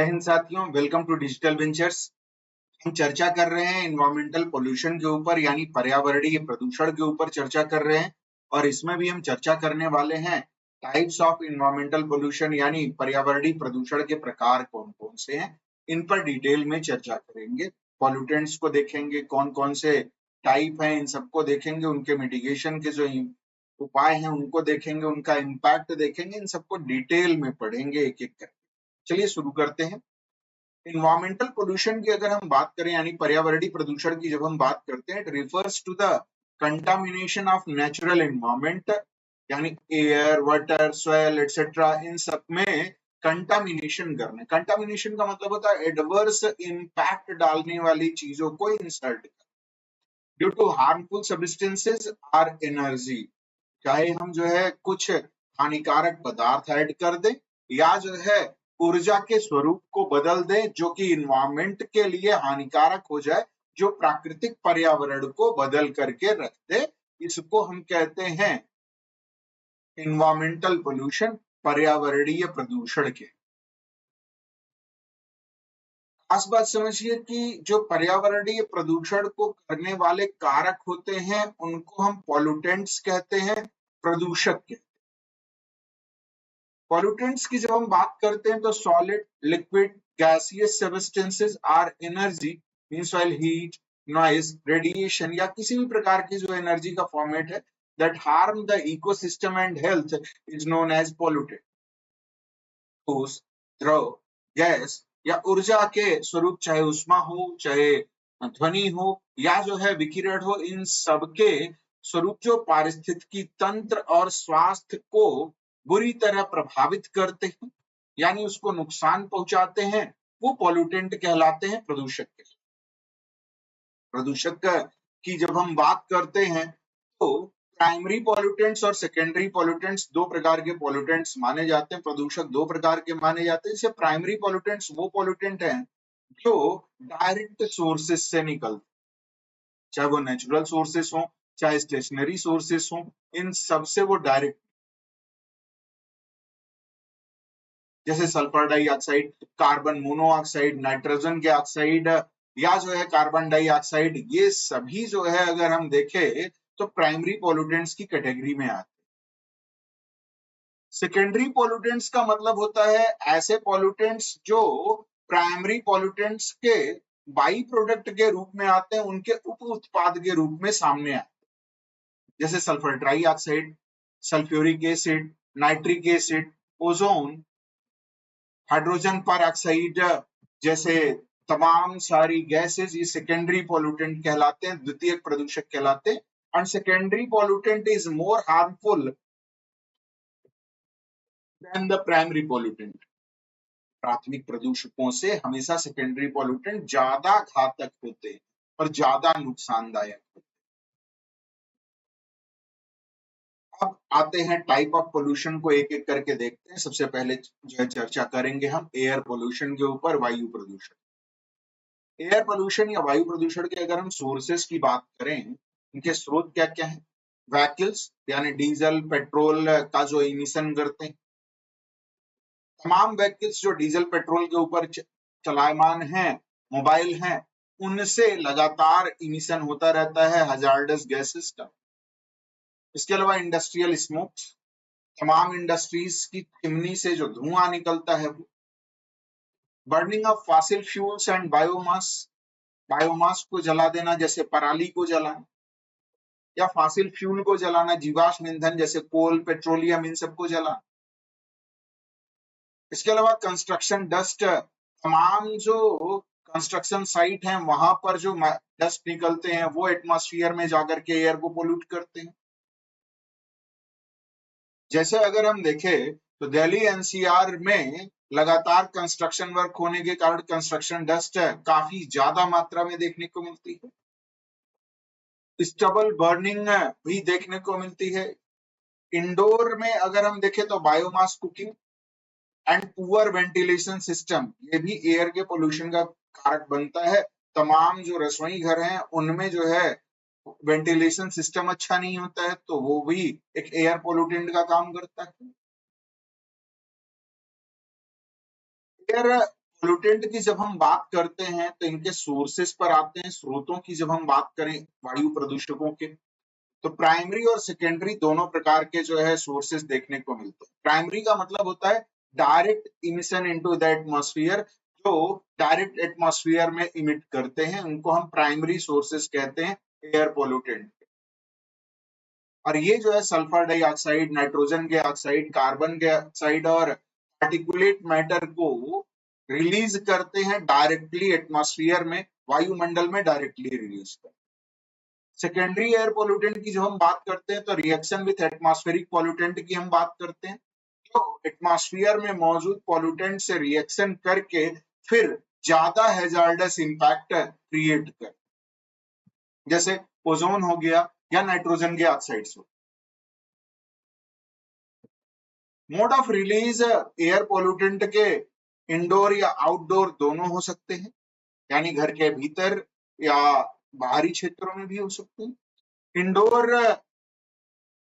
जय हिंद साथियों, welcome to digital ventures. हम चर्चा कर रहे हैं इन्वायरमेंटल पोल्यूशन के ऊपर, यानी पर्यावरणीय प्रदूषण के ऊपर चर्चा कर रहे हैं। और इसमें भी हम चर्चा करने वाले हैं टाइप्स ऑफ इन्वायरमेंटल पोल्यूशन, यानी पर्यावरणीय प्रदूषण के प्रकार कौन कौन से हैं। इन पर डिटेल में चर्चा करेंगे। पॉल्यूटेंट्स को देखेंगे, कौन कौन से टाइप हैं, इन सबको देखेंगे। उनके मिटिगेशन के जो उपाय हैं उनको देखेंगे, उनका इम्पैक्ट देखेंगे। इन सबको डिटेल में पढ़ेंगे एक एक करके। चलिए शुरू करते हैं। इन्वायरमेंटल पोल्यूशन की अगर हम बात करें, यानी पर्यावरणीय प्रदूषण की जब हम बात करते हैं, it refers to the contamination of natural environment, यानी एयर, वाटर, सॉइल एटसेट्रा, इन सब में कंटामिनेशन करना। कंटामिनेशन का मतलब होता है एडवर्स इम्पैक्ट डालने वाली चीजों को insert due to harmful substances और एनर्जी। चाहे हम जो है कुछ हानिकारक पदार्थ ऐड कर दें या जो है ऊर्जा के स्वरूप को बदल दें जो कि इन्वायरमेंट के लिए हानिकारक हो जाए, जो प्राकृतिक पर्यावरण को बदल करके रख दे, इसको हम कहते हैं इन्वायरमेंटल पोल्यूशन, पर्यावरणीय प्रदूषण के। खास बात समझिए कि जो पर्यावरणीय प्रदूषण को करने वाले कारक होते हैं उनको हम पॉल्यूटेंट्स कहते हैं, प्रदूषक कहते हैं। पॉल्यूटेंट्स की जब हम बात करते हैं तो solid, liquid, gaseous substances or energy means while heat, noise, radiation या किसी भी प्रकार की जो एनर्जी का फॉर्मेट है that harm the ecosystem and health is known as pollutant. ठोस, द्रव, गैस या ऊर्जा के स्वरूप, चाहे उष्मा हो, चाहे ध्वनि हो या जो है विकिरण हो, इन सबके स्वरूप जो पारिस्थितिकी तंत्र और स्वास्थ्य को बुरी तरह प्रभावित करते हैं, यानी उसको नुकसान पहुंचाते हैं, वो पॉल्यूटेंट कहलाते हैं, प्रदूषक के। प्रदूषक की जब हम बात करते हैं तो प्राइमरी पॉल्यूटेंट्स और सेकेंडरी पॉल्यूटेंट्स दो प्रकार के पॉल्यूटेंट्स माने जाते हैं। प्रदूषक दो प्रकार के माने जाते हैं। जैसे प्राइमरी पॉल्यूटेंट्स वो पॉल्यूटेंट हैं जो डायरेक्ट सोर्सेस से निकलते, चाहे वो नेचुरल सोर्सेस हो, चाहे स्टेशनरी सोर्सेस हो, इन सबसे वो डायरेक्ट, जैसे sulphur dioxide, carbon monoxide, nitrogen के ऑक्साइड या जो है कार्बन डाइऑक्साइड, ये सभी जो है अगर हम देखें तो प्राइमरी पॉल्यूटेंट्स की कैटेगरी में आते हैं। सेकेंडरी पॉल्यूटेंट्स का मतलब होता है ऐसे पॉल्यूटेंट्स जो प्राइमरी पॉल्यूटेंट्स के बाई प्रोडक्ट के रूप में आते हैं, उनके उप उत्पाद के रूप में सामने आते हैं। जैसे sulphur dioxide, sulphuric acid, nitric acid, ozone, hydrogen पर ऑक्साइड, जैसे तमाम सारी गैसेस, ये सेकेंडरी पॉल्यूटेंट कहलाते हैं, द्वितीयक प्रदूषक कहलाते हैं। And secondary pollutant is more harmful than the primary pollutant. प्राथमिक प्रदूषकों से हमेशा सेकेंडरी पॉल्यूटेंट ज्यादा घातक होते हैं और ज्यादा नुकसानदायक होते हैं। अब आते हैं टाइप ऑफ पोल्यूशन को एक एक करके देखते हैं। सबसे पहले जो है चर्चा करेंगे हम एयर पोल्यूशन के ऊपर, वायु प्रदूषण। एयर पोल्यूशन या वायु प्रदूषण के अगर हम सोर्सेस की बात करें, इनके स्रोत क्या क्या है? व्हीकल्स यानी डीजल पेट्रोल का जो इमिशन करते हैं, तमाम व्हीकल्स जो डीजल पेट्रोल के ऊपर चलायमान हैं, मोबाइल हैं, उनसे लगातार इमिशन होता रहता है हजार्डस गैसेस का। इसके अलावा इंडस्ट्रियल स्मोक, तमाम इंडस्ट्रीज की चिमनी से जो धुआं निकलता है वो। Burning of fossil fuels and biomass, biomass को जला देना, जैसे पराली को जलाना या फॉसिल फ्यूल को जलाना, जीवाश्म ईंधन जैसे कोल, पेट्रोलियम, इन सबको जलाना। इसके अलावा कंस्ट्रक्शन डस्ट, तमाम जो कंस्ट्रक्शन साइट हैं वहां पर जो डस्ट निकलते हैं वो एटमॉस्फेयर में जाकर के एयर को पोल्यूट करते हैं। जैसे अगर हम देखें तो दिल्ली एनसीआर में लगातार कंस्ट्रक्शन वर्क होने के कारण कंस्ट्रक्शन डस्ट काफी ज्यादा मात्रा में देखने को मिलती है। स्टबल बर्निंग भी देखने को मिलती है। इंडोर में अगर हम देखें तो biomass cooking and poor ventilation system, ये भी एयर के पोल्यूशन का कारक बनता है। तमाम जो रसोई घर हैं उनमें जो है वेंटिलेशन सिस्टम अच्छा नहीं होता है, तो वो भी एक एयर पोल्यूटेंट का काम करता है। एयर पोल्यूटेंट की जब हम बात करते हैं तो इनके सोर्सेस पर आते हैं। स्रोतों की जब हम बात करें वायु प्रदूषकों के, तो प्राइमरी और सेकेंडरी दोनों प्रकार के जो है सोर्सेस देखने को मिलते हैं। प्राइमरी का मतलब होता है direct emission into the atmosphere, जो डायरेक्ट एटमॉस्फेयर में इमिट करते हैं, उनको हम प्राइमरी सोर्सेस कहते हैं एयर पोल्यूटेंट। और ये जो है sulphur dioxide, nitrogen dioxide, carbon dioxide और पार्टिकुलेट मैटर को रिलीज करते हैं डायरेक्टली एटमॉस्फेयर में, वायुमंडल में डायरेक्टली रिलीज करते हैं। सेकेंडरी एयर पोल्यूटेंट की जब हम बात करते हैं तो रिएक्शन विथ एटमॉस्फेरिक पोल्यूटेंट की हम बात करते हैं, तो एटमॉस्फेयर में मौजूद पोल्यूटेंट से रिएक्शन करके फिर ज्यादा हैजार्डस इंपैक्ट क्रिएट कर, जैसे ओजोन हो गया या नाइट्रोजन के ऑक्साइड्स हो। Mode of release air pollutant के इंडोर या आउटडोर दोनों हो सकते हैं, यानी घर के भीतर या बाहरी क्षेत्रों में भी हो सकते हैं। इंडोर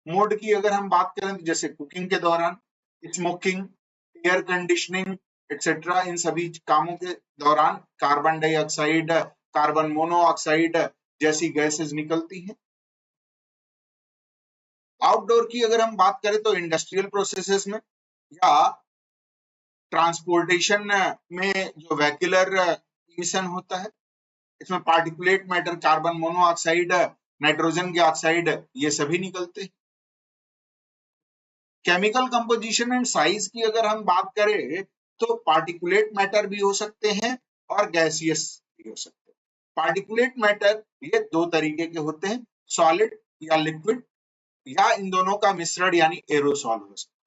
मोड की अगर हम बात करें तो जैसे कुकिंग के दौरान, स्मोकिंग, एयर कंडीशनिंग एक्सेट्रा, इन सभी कामों के दौरान कार्बन डाइऑक्साइड, कार्बन मोनोऑक्साइड जैसी गैसेस निकलती हैं। आउटडोर की अगर हम बात करें तो इंडस्ट्रियल प्रोसेसेस में या ट्रांसपोर्टेशन में जो व्हीकुलर इमिशन होता है, इसमें particulate matter, carbon monoxide, nitrogen dioxide, ये सभी निकलते हैं। केमिकल कंपोजिशन एंड साइज की अगर हम बात करें तो पार्टिकुलेट मैटर भी हो सकते हैं और गैसियस भी हो सकते हैं। पार्टिकुलेट मैटर ये दो तरीके के होते हैं, सॉलिड या लिक्विड, या इन दोनों का मिश्रण यानी एरोसॉल हो सकता है।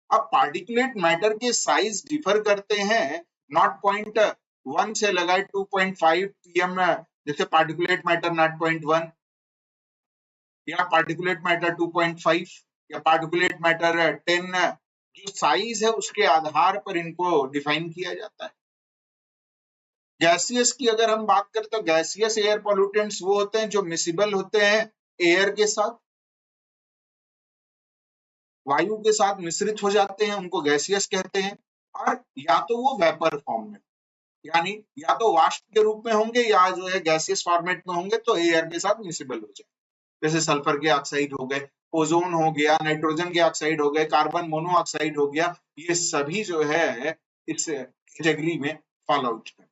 अब पार्टिकुलेट मैटर के साइज डिफर करते हैं 0.1 से लगाए 2.5 pm, जैसे पार्टिकुलेट मैटर 0.1 या पार्टिकुलेट मैटर 2.5 या पार्टिकुलेट मैटर 10, जो साइज है उसके आधार पर इनको डिफाइन किया जाता है। गैसियस की अगर हम बात करें तो गैसियस एयर पोल्यूटेंट्स वो होते हैं जो मिसिबल होते हैं एयर के साथ, वायु के साथ मिश्रित हो जाते हैं, उनको गैसियस कहते हैं। और या तो वो वेपर फॉर्म में, यानी या तो वाष्प के रूप में होंगे या जो है गैसियस फॉर्मेट में होंगे, तो एयर के साथ मिसिबल हो जाए, जैसे सल्फर के ऑक्साइड हो गए, ओजोन हो गया, नाइट्रोजन के ऑक्साइड हो गए, कार्बन मोनोऑक्साइड हो गया, ये सभी जो है इस कैटेगरी में फॉल आउट है।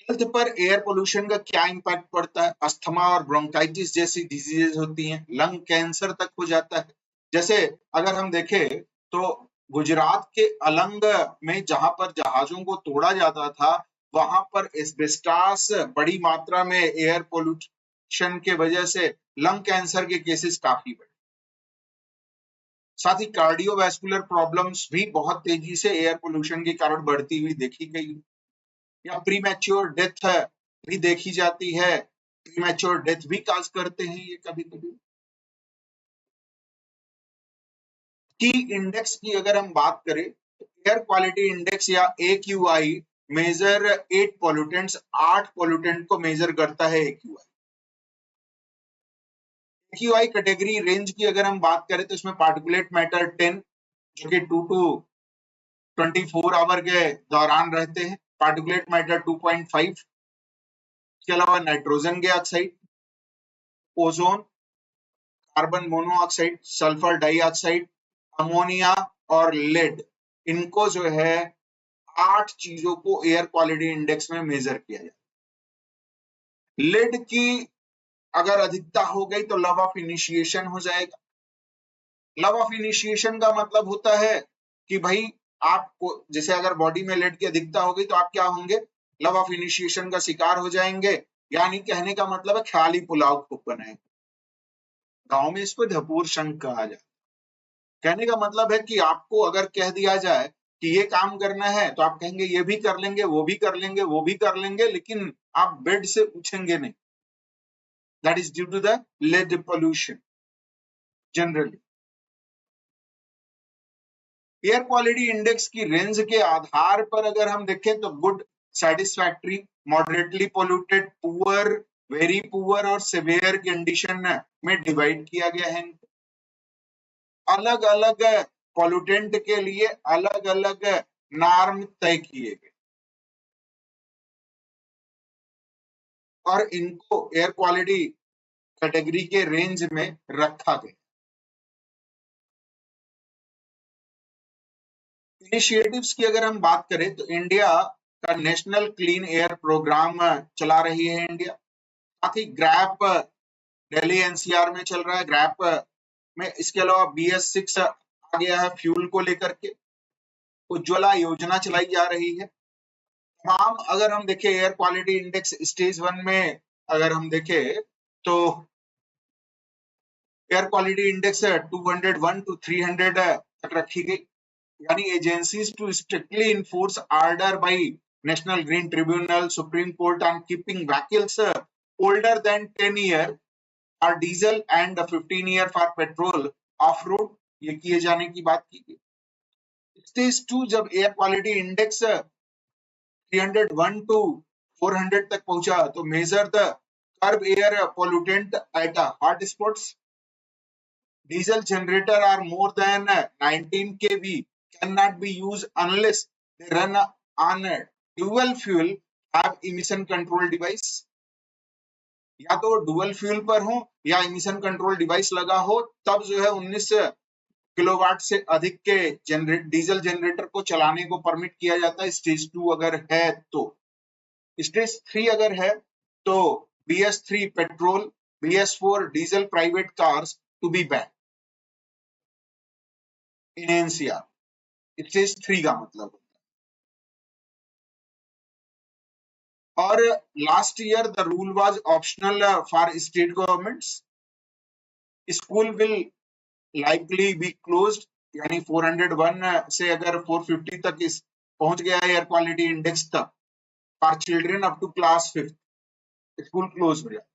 हेल्थ पर एयर पोल्यूशन का क्या इम्पैक्ट पड़ता है? अस्थमा और ब्रोंकाइटिस जैसी डिजीजेज होती हैं, लंग कैंसर तक हो जाता है। जैसे अगर हम देखें तो गुजरात के अलंग में जहां पर जहाजों को तोड़ा जाता था, वहां पर एस्बेस्टॉस बड़ी मात्रा में एयर पोल्यूशन के वजह से लंग कैंसर के केसेस काफी बढ़े। साथ ही कार्डियोवैस्कुलर प्रॉब्लम्स भी बहुत तेजी से एयर पोल्यूशन के कारण बढ़ती हुई देखी गई, या प्रीमैच्योर डेथ भी देखी जाती है। प्रीमैच्योर डेथ भी काज करते हैं ये कभी कभी। की इंडेक्स की अगर हम बात करें तो एयर क्वालिटी इंडेक्स या AQI मेजर 8 पोल्यूटेंट्स, 8 पोल्यूटेंट को मेजर करता है AQI। AQI कैटेगरी रेंज की अगर हम बात करें तो इसमें पार्टिकुलेट मैटर 10 जो कि 2 to 24 आवर के दौरान रहते हैं, पार्टिकुलेट मैटर 2.5, इसके अलावा nitrogen dioxide, ozone, carbon monoxide, sulphur dioxide, ammonia और लेड, इनको जो है 8 चीजों को एयर क्वालिटी इंडेक्स में मेजर किया जाता है। लेड की अगर अधिकता हो गई तो लव ऑफ इनिशिएशन हो जाएगा। लव ऑफ इनिशिएशन का मतलब होता है कि भाई आपको, जैसे अगर बॉडी में लेड की अधिकता हो गई तो आप क्या होंगे, लव ऑफ इनिशिएशन का शिकार हो जाएंगे, यानी कहने का मतलब है ख्याली पुलाव खूब बनाएंगे। गांव में इसको धपूर शंख कहा जाए। कहने का मतलब है कि आपको अगर कह दिया जाए कि ये काम करना है तो आप कहेंगे ये भी कर लेंगे, वो भी कर लेंगे, वो भी कर लेंगे, लेकिन आप बेड से उठेंगे नहीं। That is due to the lead pollution generally. Air quality index की रेंज के आधार पर अगर हम देखें तो good, satisfactory, moderately polluted, poor, very poor और सिवियर कंडीशन में डिवाइड किया गया है। अलग अलग पॉल्यूटेंट के लिए अलग अलग नॉर्म तय किए गए और इनको एयर क्वालिटी कैटेगरी के रेंज में रखा गया। इनिशिएटिव्स की अगर हम बात करें तो इंडिया का नेशनल क्लीन एयर प्रोग्राम चला रही है इंडिया। साथ ही ग्रैप दिल्ली एनसीआर में चल रहा है, ग्रैप में। इसके अलावा BS6 आ गया है फ्यूल को लेकर के। उज्ज्वला योजना चलाई जा रही है। तमाम अगर हम देखें एयर क्वालिटी इंडेक्स स्टेज 1 में अगर हम देखें तो एयर क्वालिटी इंडेक्स 201 to 300 तक रखी गई, यानी agencies to strictly enforce order by National Green Tribunal, Supreme Court on keeping vehicles older than 10 year और diesel and 15 year for petrol off road, ये किए जाने की बात की गई। स्टेज 2 जब एयर क्वालिटी इंडेक्स 301 to 400 तक पहुंचा तो major the curb air pollutant at hot spots. Diesel generator are more than 19 kV cannot be used unless they run on a dual fuel have emission control device। या तो dual fuel पर हो या emission control device लगा हो, तब जो है 19 किलोवाट से अधिक के डीजल जनरेटर को चलाने को परमिट किया जाता है। स्टेज 2 अगर है तो। स्टेज 3 अगर है तो BS3 petrol, BS4 diesel private cars to be ban in NCR. Stage 3 का मतलब। और last year the rule was optional for state governments. School will likely be closed, यानी 401 से अगर 450 तक इस पहुंच गया एयर क्वालिटी इंडेक्स तक, for children up to class 5 school close हो जाए।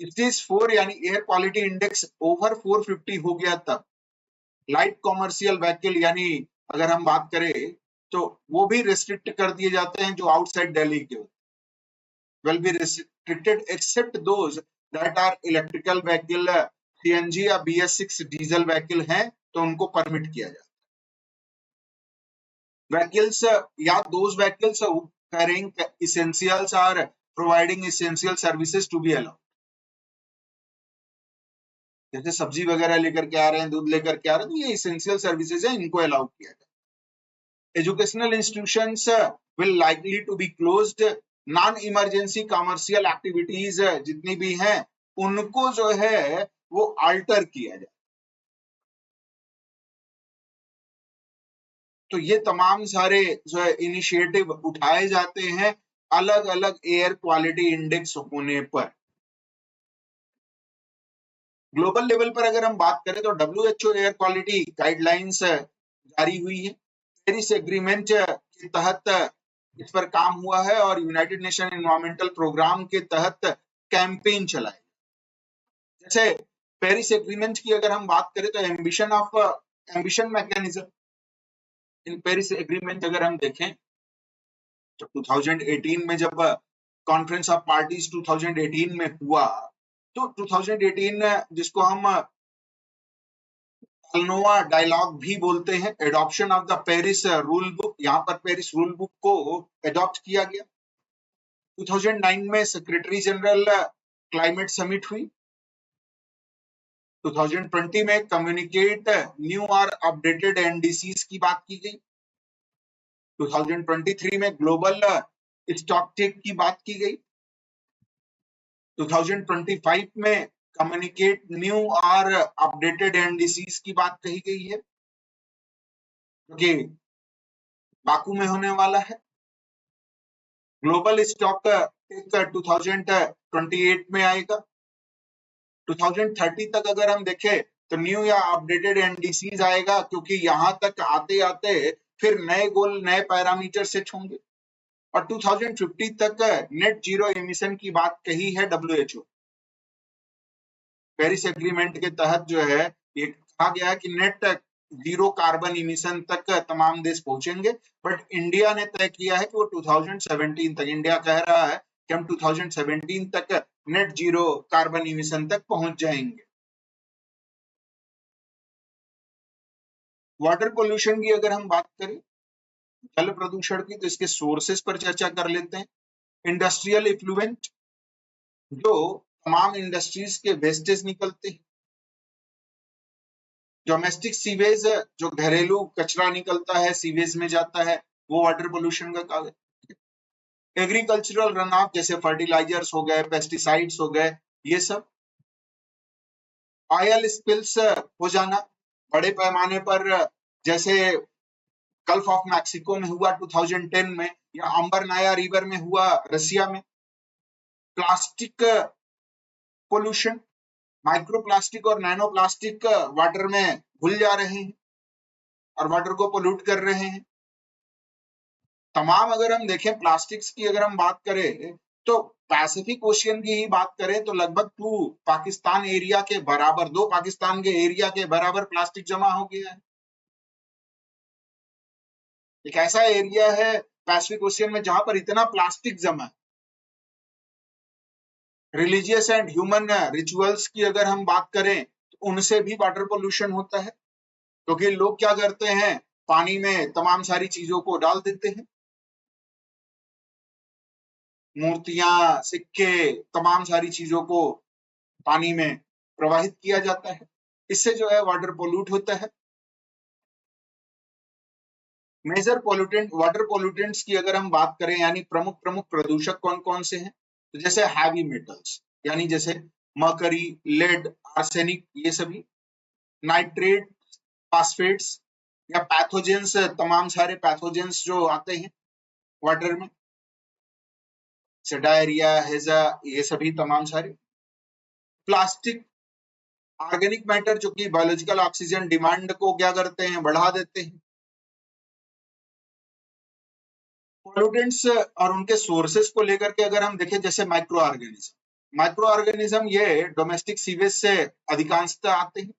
स्टेज 4 यानी एयर क्वालिटी इंडेक्स ओवर 450 हो गया तब लाइट कॉमर्शियल व्हीकल, यानी अगर हम बात करें तो वो भी रिस्ट्रिक्ट कर दिए जाते हैं जो आउटसाइड दिल्ली के होते, will be restricted except those that are electrical vehicle, CNG या BS6 डीजल व्हीकल हैं तो उनको परमिट किया जाता है। व्हीकल्स या those vehicles carrying essentials are providing essential services to be allowed। जैसे सब्जी वगैरह लेकर के आ रहे हैं, दूध लेकर के आ रहे हैं, तो ये essential services है, इनको अलाउ किया जाता है। Educational institutions will likely to be closed। Non emergency commercial activities जितनी भी हैं उनको जो है वो अल्टर किया जाए। तो ये तमाम सारे जो है इनिशिएटिव उठाए जाते हैं अलग अलग एयर क्वालिटी इंडेक्स होने पर। ग्लोबल लेवल पर अगर हम बात करें तो WHO एयर क्वालिटी गाइडलाइंस जारी हुई है। पेरिस एग्रीमेंट के तहत इस पर काम हुआ है और यूनाइटेड नेशन एनवायरमेंटल प्रोग्राम के तहत कैंपेन चलाए। जैसे पेरिस एग्रीमेंट की अगर हम बात करें तो ambition mechanism in Paris agreement अगर हम देखें तो 2018 में जब कॉन्फ्रेंस ऑफ पार्टीज 2018 में हुआ तो 2018 जिसको हम अल्नोआ डायलॉग भी बोलते हैं, adoption of the Paris rule book, यहाँ पर पेरिस रूल बुक को एडॉप्ट किया गया। 2009 में सेक्रेटरी जनरल क्लाइमेट समिट हुई। 2020 में कम्युनिकेट न्यू और अपडेटेड एनडीसीज की बात की गई। 2023 में ग्लोबल स्टॉक टेक की बात की गई। 2025 में कम्युनिकेट न्यू और अपडेटेड एनडीसीज की बात कही गई है, क्योंकि बाकू में होने वाला है। ग्लोबल स्टॉक टेक 2028 में आएगा। 2030 तक अगर हम देखें तो न्यू या अपडेटेड एनडीसीज आएगा, क्योंकि यहां तक आते आते फिर नए गोल नए पैरामीटर सेट होंगे। और 2050 तक नेट जीरो एमिशन की बात कही है WHO। पेरिस एग्रीमेंट के तहत जो है ये कहा गया है कि नेट जीरो कार्बन इमिशन तक तमाम देश पहुंचेंगे, बट इंडिया ने तय किया है कि वो 2017 तक, इंडिया कह रहा है कि हम 2017 तक नेट जीरो कार्बन इमिशन तक पहुंच जाएंगे। वाटर पोल्यूशन की अगर हम बात करें, जल प्रदूषण की, तो इसके सोर्सेस पर चर्चा कर लेते हैं। इंडस्ट्रियल इफ्लुएंट, जो तमाम इंडस्ट्रीज के वेस्टेज निकलते हैं। डोमेस्टिक सीवेज, जो घरेलू कचरा निकलता है सीवेज में जाता है, वो वाटर पोल्यूशन का कारण है। एग्रीकल्चरल रन ऑफ, जैसे फर्टिलाइजर्स हो गए, पेस्टिसाइड्स हो गए, ये सब। ऑयल स्पिल्स हो जाना बड़े पैमाने पर, जैसे गल्फ ऑफ मैक्सिको में हुआ 2010 में, या अंबरनाया रिवर में हुआ रसिया में। प्लास्टिक पोल्यूशन, माइक्रोप्लास्टिक और नैनो प्लास्टिक वाटर में घुल जा रहे हैं और वाटर को पोल्यूट कर रहे हैं। तमाम अगर हम देखें प्लास्टिक्स की, अगर हम बात करें तो पैसिफिक ओशियन की ही बात करें तो लगभग 2 पाकिस्तान एरिया के बराबर, 2 पाकिस्तान के एरिया के बराबर प्लास्टिक जमा हो गया है। एक ऐसा एरिया है पैसिफिक ओशियन में जहां पर इतना प्लास्टिक जमा है। रिलीजियस एंड ह्यूमन रिचुअल्स की अगर हम बात करें तो उनसे भी वाटर पोल्यूशन होता है, क्योंकि लोग क्या करते हैं, पानी में तमाम सारी चीजों को डाल देते हैं। मूर्तियां, सिक्के, तमाम सारी चीजों को पानी में प्रवाहित किया जाता है। इससे जो है वाटर पोल्यूट होता है। मेजर पोल्यूटेंट, वाटर पोल्यूटेंट्स की अगर हम बात करें, यानी प्रमुख प्रमुख प्रदूषक कौन कौन से हैं, तो जैसे हैवी मेटल्स, यानी जैसे मरकरी, लेड, आर्सेनिक, ये सभी। नाइट्रेट, फास्फेट्स, या पैथोजेंस, तमाम सारे पैथोजेंस जो आते हैं वाटर में, जैसे डायरिया, हेजा, ये सभी तमाम सारे। प्लास्टिक, ऑर्गेनिक मैटर, जो कि बायोलॉजिकल ऑक्सीजन डिमांड को क्या करते हैं, बढ़ा देते हैं। पोल्यूटेंट्स और उनके सोर्सेस को लेकर के अगर हम देखें, जैसे माइक्रो ऑर्गेनिज्म, ये डोमेस्टिक सीवेज से अधिकांशतः आते हैं।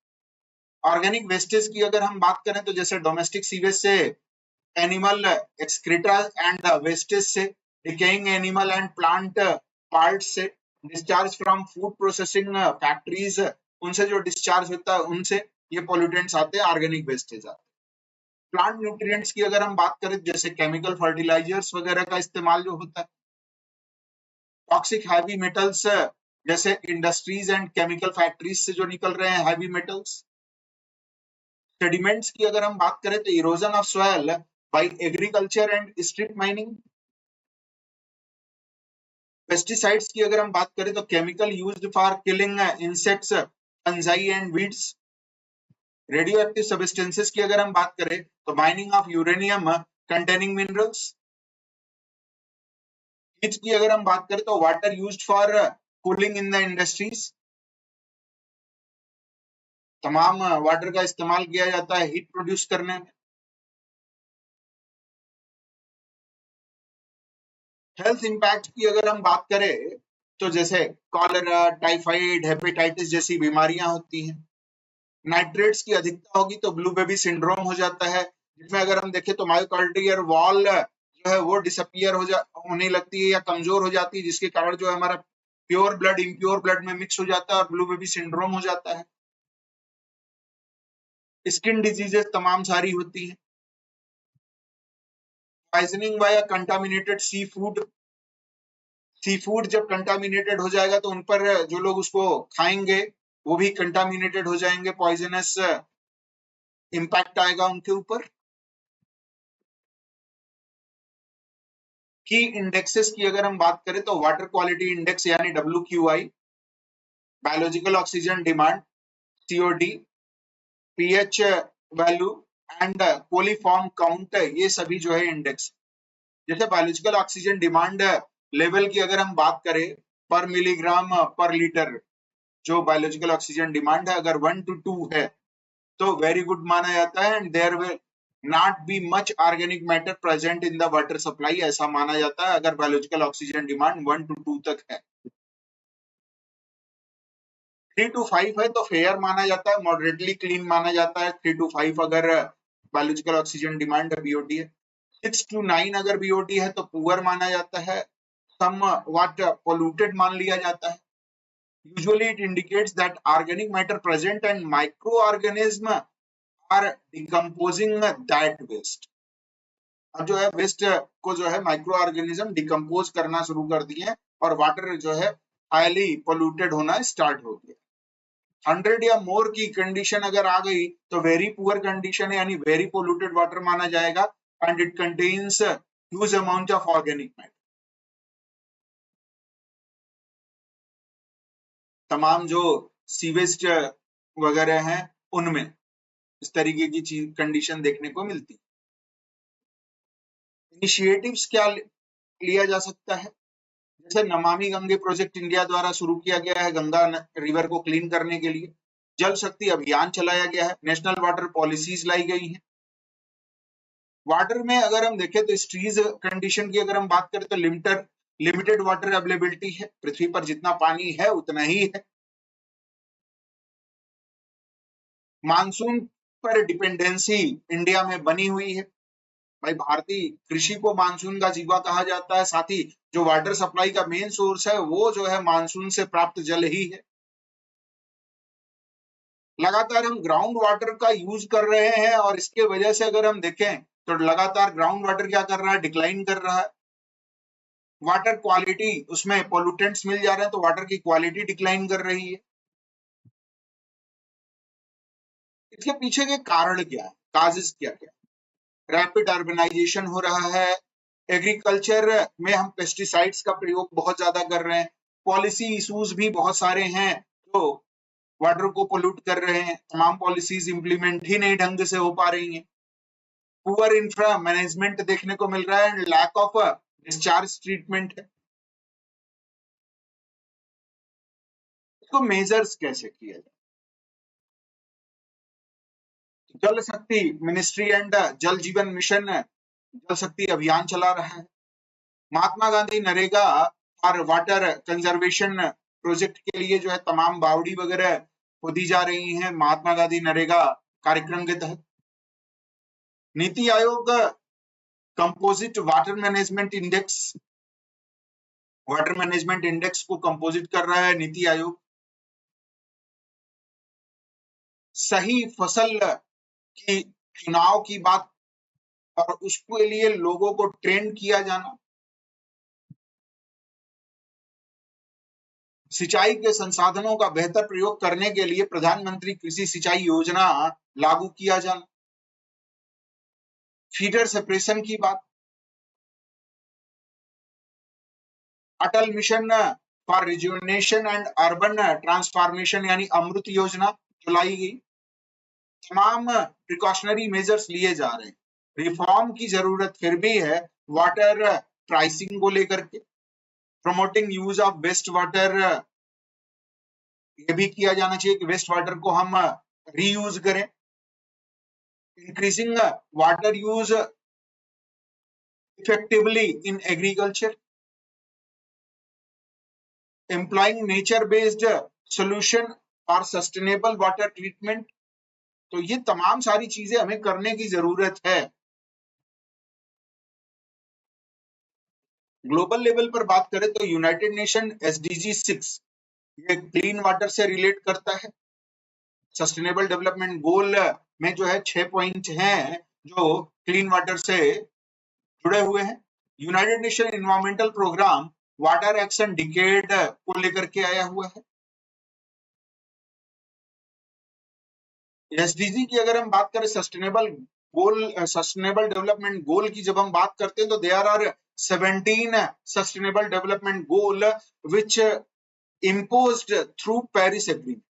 ऑर्गेनिक वेस्टेज की अगर हम बात करें तो जैसे डोमेस्टिक सीवेज से, एनिमल एक्सक्रीटा एंड वेस्टेज से, decaying animal and plant part से, discharge from food processing factories, उनसे जो डिस्चार्ज होता है उनसे ये पोल्यूटेंट्स आते हैं, ऑर्गेनिक वेस्टेज आते हैं। प्लांट न्यूट्रिएंट्स की अगर हम बात करें, जैसे केमिकल फर्टिलाइजर्स वगैरह का इस्तेमाल जो होता है। टॉक्सिक हैवी मेटल्स, जैसे इंडस्ट्रीज एंड केमिकल फैक्ट्रीज से जो निकल रहे हैं हैवी मेटल्स। सेडिमेंट्स की अगर हम बात करें तो erosion of soil by agriculture and street mining. Pesticides की अगर हम बात करें तो chemical used for killing insects, fungi and weeds. Radio active substances की अगर हम बात करें तो mining of uranium containing minerals. Heat की अगर हम बात करें तो water used for cooling in the industries. तमाम वाटर का इस्तेमाल किया जाता है हीट प्रोड्यूस करने में। हेल्थ इंपैक्ट की अगर हम बात करें तो जैसे कॉलेरा, टाइफाइड, हेपेटाइटिस जैसी बीमारियां होती हैं। नाइट्रेट्स की अधिकता होगी तो ब्लू बेबी सिंड्रोम हो जाता है, जिसमें अगर हम देखें तो मायोकार्डियल वॉल जो है वो डिसअपियर होने लगती है या कमजोर हो जाती है, जिसके कारण जो है हमारा प्योर ब्लड इम्प्योर ब्लड में मिक्स हो जाता है और ब्लू बेबी सिंड्रोम हो जाता है। स्किन डिजीजेस तमाम सारी होती है। Poisoning bye contaminated sea food, जब कंटामिनेटेड हो जाएगा तो उन पर जो लोग उसको खाएंगे वो भी कंटामिनेटेड हो जाएंगे, पॉइजनस इंपैक्ट आएगा उनके ऊपर। की इंडेक्सेस की अगर हम बात करें तो वाटर क्वालिटी इंडेक्स यानी WQI, biological oxygen demand COD, pH value and coliform count, ये सभी जो है इंडेक्स। जैसे बायोलॉजिकल ऑक्सीजन डिमांड लेवल की अगर हम बात करें पर मिलीग्राम पर लीटर, जो बायोलॉजिकल ऑक्सीजन डिमांड है अगर 1 to 2 है तो वेरी गुड माना जाता है, and there will not be much organic matter present in the water supply, ऐसा माना जाता है अगर बायोलॉजिकल ऑक्सीजन डिमांड 1 to 2 तक है। 3 to 5 है तो फेयर माना जाता है, मॉडरेटली क्लीन माना जाता है। 3 to 5 अगर बायोलॉजिकल ऑक्सीजन डिमांड BOD है। 6 to 9 अगर BOD है तो पुअर माना जाता है, सम व्हाट पोल्यूटेड मान लिया जाता है। Usually it indicates that organic matter present and microorganism are decomposing that waste. अब जो है वेस्ट को जो है माइक्रो ऑर्गेनिज्म डिकम्पोज करना शुरू कर दिए और वाटर जो है हाईली पोल्यूटेड होना स्टार्ट हो गया। 100 या मोर की कंडीशन अगर आ गई तो वेरी पुअर कंडीशन है, यानी वेरी पोल्यूटेड वाटर माना जाएगा and it contains huge amount of organic matter. तमाम जो सीवेज वगैरह हैं उनमें इस तरीके की चीज कंडीशन देखने को मिलती। इनिशिएटिव्स क्या लिया जा सकता है? जैसे नमामि गंगे प्रोजेक्ट इंडिया द्वारा शुरू किया गया है गंगा रिवर को क्लीन करने के लिए। जल शक्ति अभियान चलाया गया है, नेशनल वाटर पॉलिसीज लाई गई हैं। वाटर में अगर हम देखें तो स्ट्रीज कंडीशन की अगर हम बात करें तो लिमिटेड वाटर अवेलेबिलिटी है, पृथ्वी पर जितना पानी है उतना ही है। मानसून पर डिपेंडेंसी इंडिया में बनी हुई है। भाई भारतीय कृषि को मानसून का जीवा कहा जाता है, साथ ही जो वाटर सप्लाई का मेन सोर्स है वो जो है मानसून से प्राप्त जल ही है। लगातार हम ग्राउंड वाटर का यूज कर रहे हैं और इसके वजह से अगर हम देखें तो लगातार ग्राउंड वाटर क्या कर रहा है, डिक्लाइन कर रहा है। वाटर क्वालिटी, उसमें पोल्यूटेंट्स मिल जा रहे हैं तो वाटर की क्वालिटी डिक्लाइन कर रही है। इसके पीछे के कारण क्या है, काजेस क्या क्या? रैपिड अर्बनाइजेशन हो रहा है, एग्रीकल्चर में हम पेस्टिसाइड्स का प्रयोग बहुत ज्यादा कर रहे हैं, पॉलिसी इश्यूज भी बहुत सारे हैं जो वाटर को पोल्यूट कर रहे हैं, तमाम पॉलिसीज इंप्लीमेंट ही नहीं ढंग से हो पा रही हैं। पुअर इंफ्रा मैनेजमेंट देखने को मिल रहा है, लैक ऑफ डिस्चार्ज ट्रीटमेंट है। इसको मेजर्स कैसे किया जाए? जल शक्ति मिनिस्ट्री एंड जल जीवन मिशन जल शक्ति अभियान चला रहा है। महात्मा गांधी नरेगा और वाटर कंजर्वेशन प्रोजेक्ट के लिए जो है तमाम बावड़ी वगैरह खोदी जा रही हैं महात्मा गांधी नरेगा कार्यक्रम के तहत। NITI Aayog composite water management index को कंपोजिट कर रहा है नीति आयोग। सही फसल की चुनाव की बात और उसके लिए लोगों को ट्रेन किया जाना। सिंचाई के संसाधनों का बेहतर प्रयोग करने के लिए प्रधानमंत्री कृषि सिंचाई योजना लागू किया जाना। फीडर सेपरेशन की बात। Atal mission for rejuvenation and urban transformation यानी अमृत योजना चलाई गई। तमाम प्रिकॉशनरी मेजर्स लिए जा रहे हैं। रिफॉर्म की जरूरत फिर भी है वाटर प्राइसिंग को लेकर के। Promoting use of waste water, ये भी किया जाना चाहिए कि वेस्ट वाटर को हम रीयूज करें। Increasing water use effectively in agriculture, employing nature based solution और सस्टेनेबल वाटर ट्रीटमेंट। तो ये तमाम सारी चीजें हमें करने की जरूरत है। ग्लोबल लेवल पर बात करें तो यूनाइटेड नेशन एसडीजी 6 ये क्लीन वाटर से रिलेट करता है। सस्टेनेबल डेवलपमेंट गोल में जो है 6 पॉइंट हैं जो क्लीन वाटर से जुड़े हुए हैं। United Nation environmental Programme Water Action Decade को लेकर के आया हुआ है। एसडीजी की अगर हम बात करें सस्टेनेबल डेवलपमेंट गोल की जब हम बात करते हैं तो there are 17 sustainable development goal which imposed through Paris Agreement.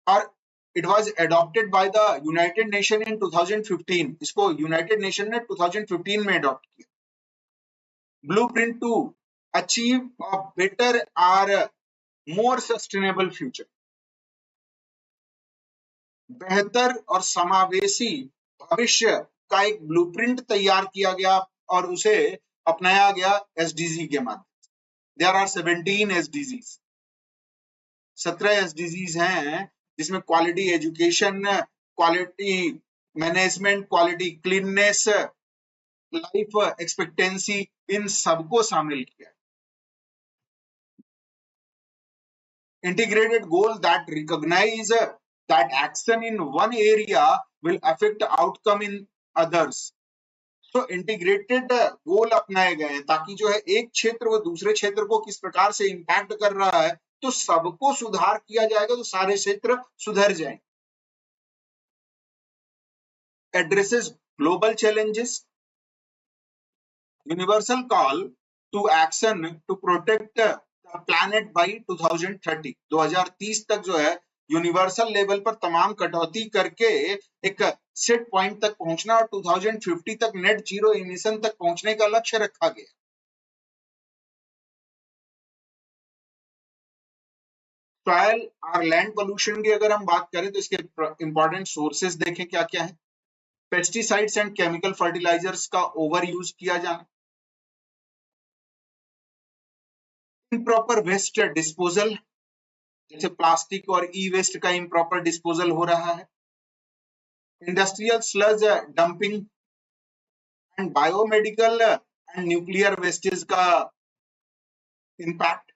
और it was adopted by the United Nation in 2015. इसको United Nation ने 2015 में अडॉप्ट किया। Blueprint to achieve a better or more sustainable future. बेहतर और समावेशी भविष्य का एक ब्लूप्रिंट तैयार किया गया और उसे अपनाया गया एसडीजी के माध्यम से। देयर आर 17 एसडीजीज, 17 एसडीजीज हैं जिसमें quality education, quality management, quality cleanness, life expectancy, इन सबको शामिल किया। integrated goal that recognize that action in one area will affect outcome in others. तो इंटीग्रेटेड गोल अपनाए गए हैं ताकि जो है एक क्षेत्र वो दूसरे क्षेत्र को किस प्रकार से इंपैक्ट कर रहा है, तो सबको सुधार किया जाएगा तो सारे क्षेत्र सुधर जाएंगे. Addresses global challenges. Universal call to action to protect the planet by 2030. 2030 तक जो है यूनिवर्सल लेवल पर तमाम कटौती करके एक सेट पॉइंट तक पहुंचना और 2050 तक नेट जीरो इमिशन तक पहुंचने का लक्ष्य रखा गया. सॉइल और लैंड पोल्यूशन की अगर हम बात करें तो इसके इंपॉर्टेंट सोर्सेस देखें क्या क्या है. पेस्टिसाइड्स एंड केमिकल फर्टिलाइजर्स का ओवर यूज किया जाना, इम्प्रॉपर वेस्ट डिस्पोजल, जैसे प्लास्टिक और ई वेस्ट का इम्प्रॉपर डिस्पोजल हो रहा है, industrial sludge dumping and biomedical and nuclear wastage का इम्पैक्ट.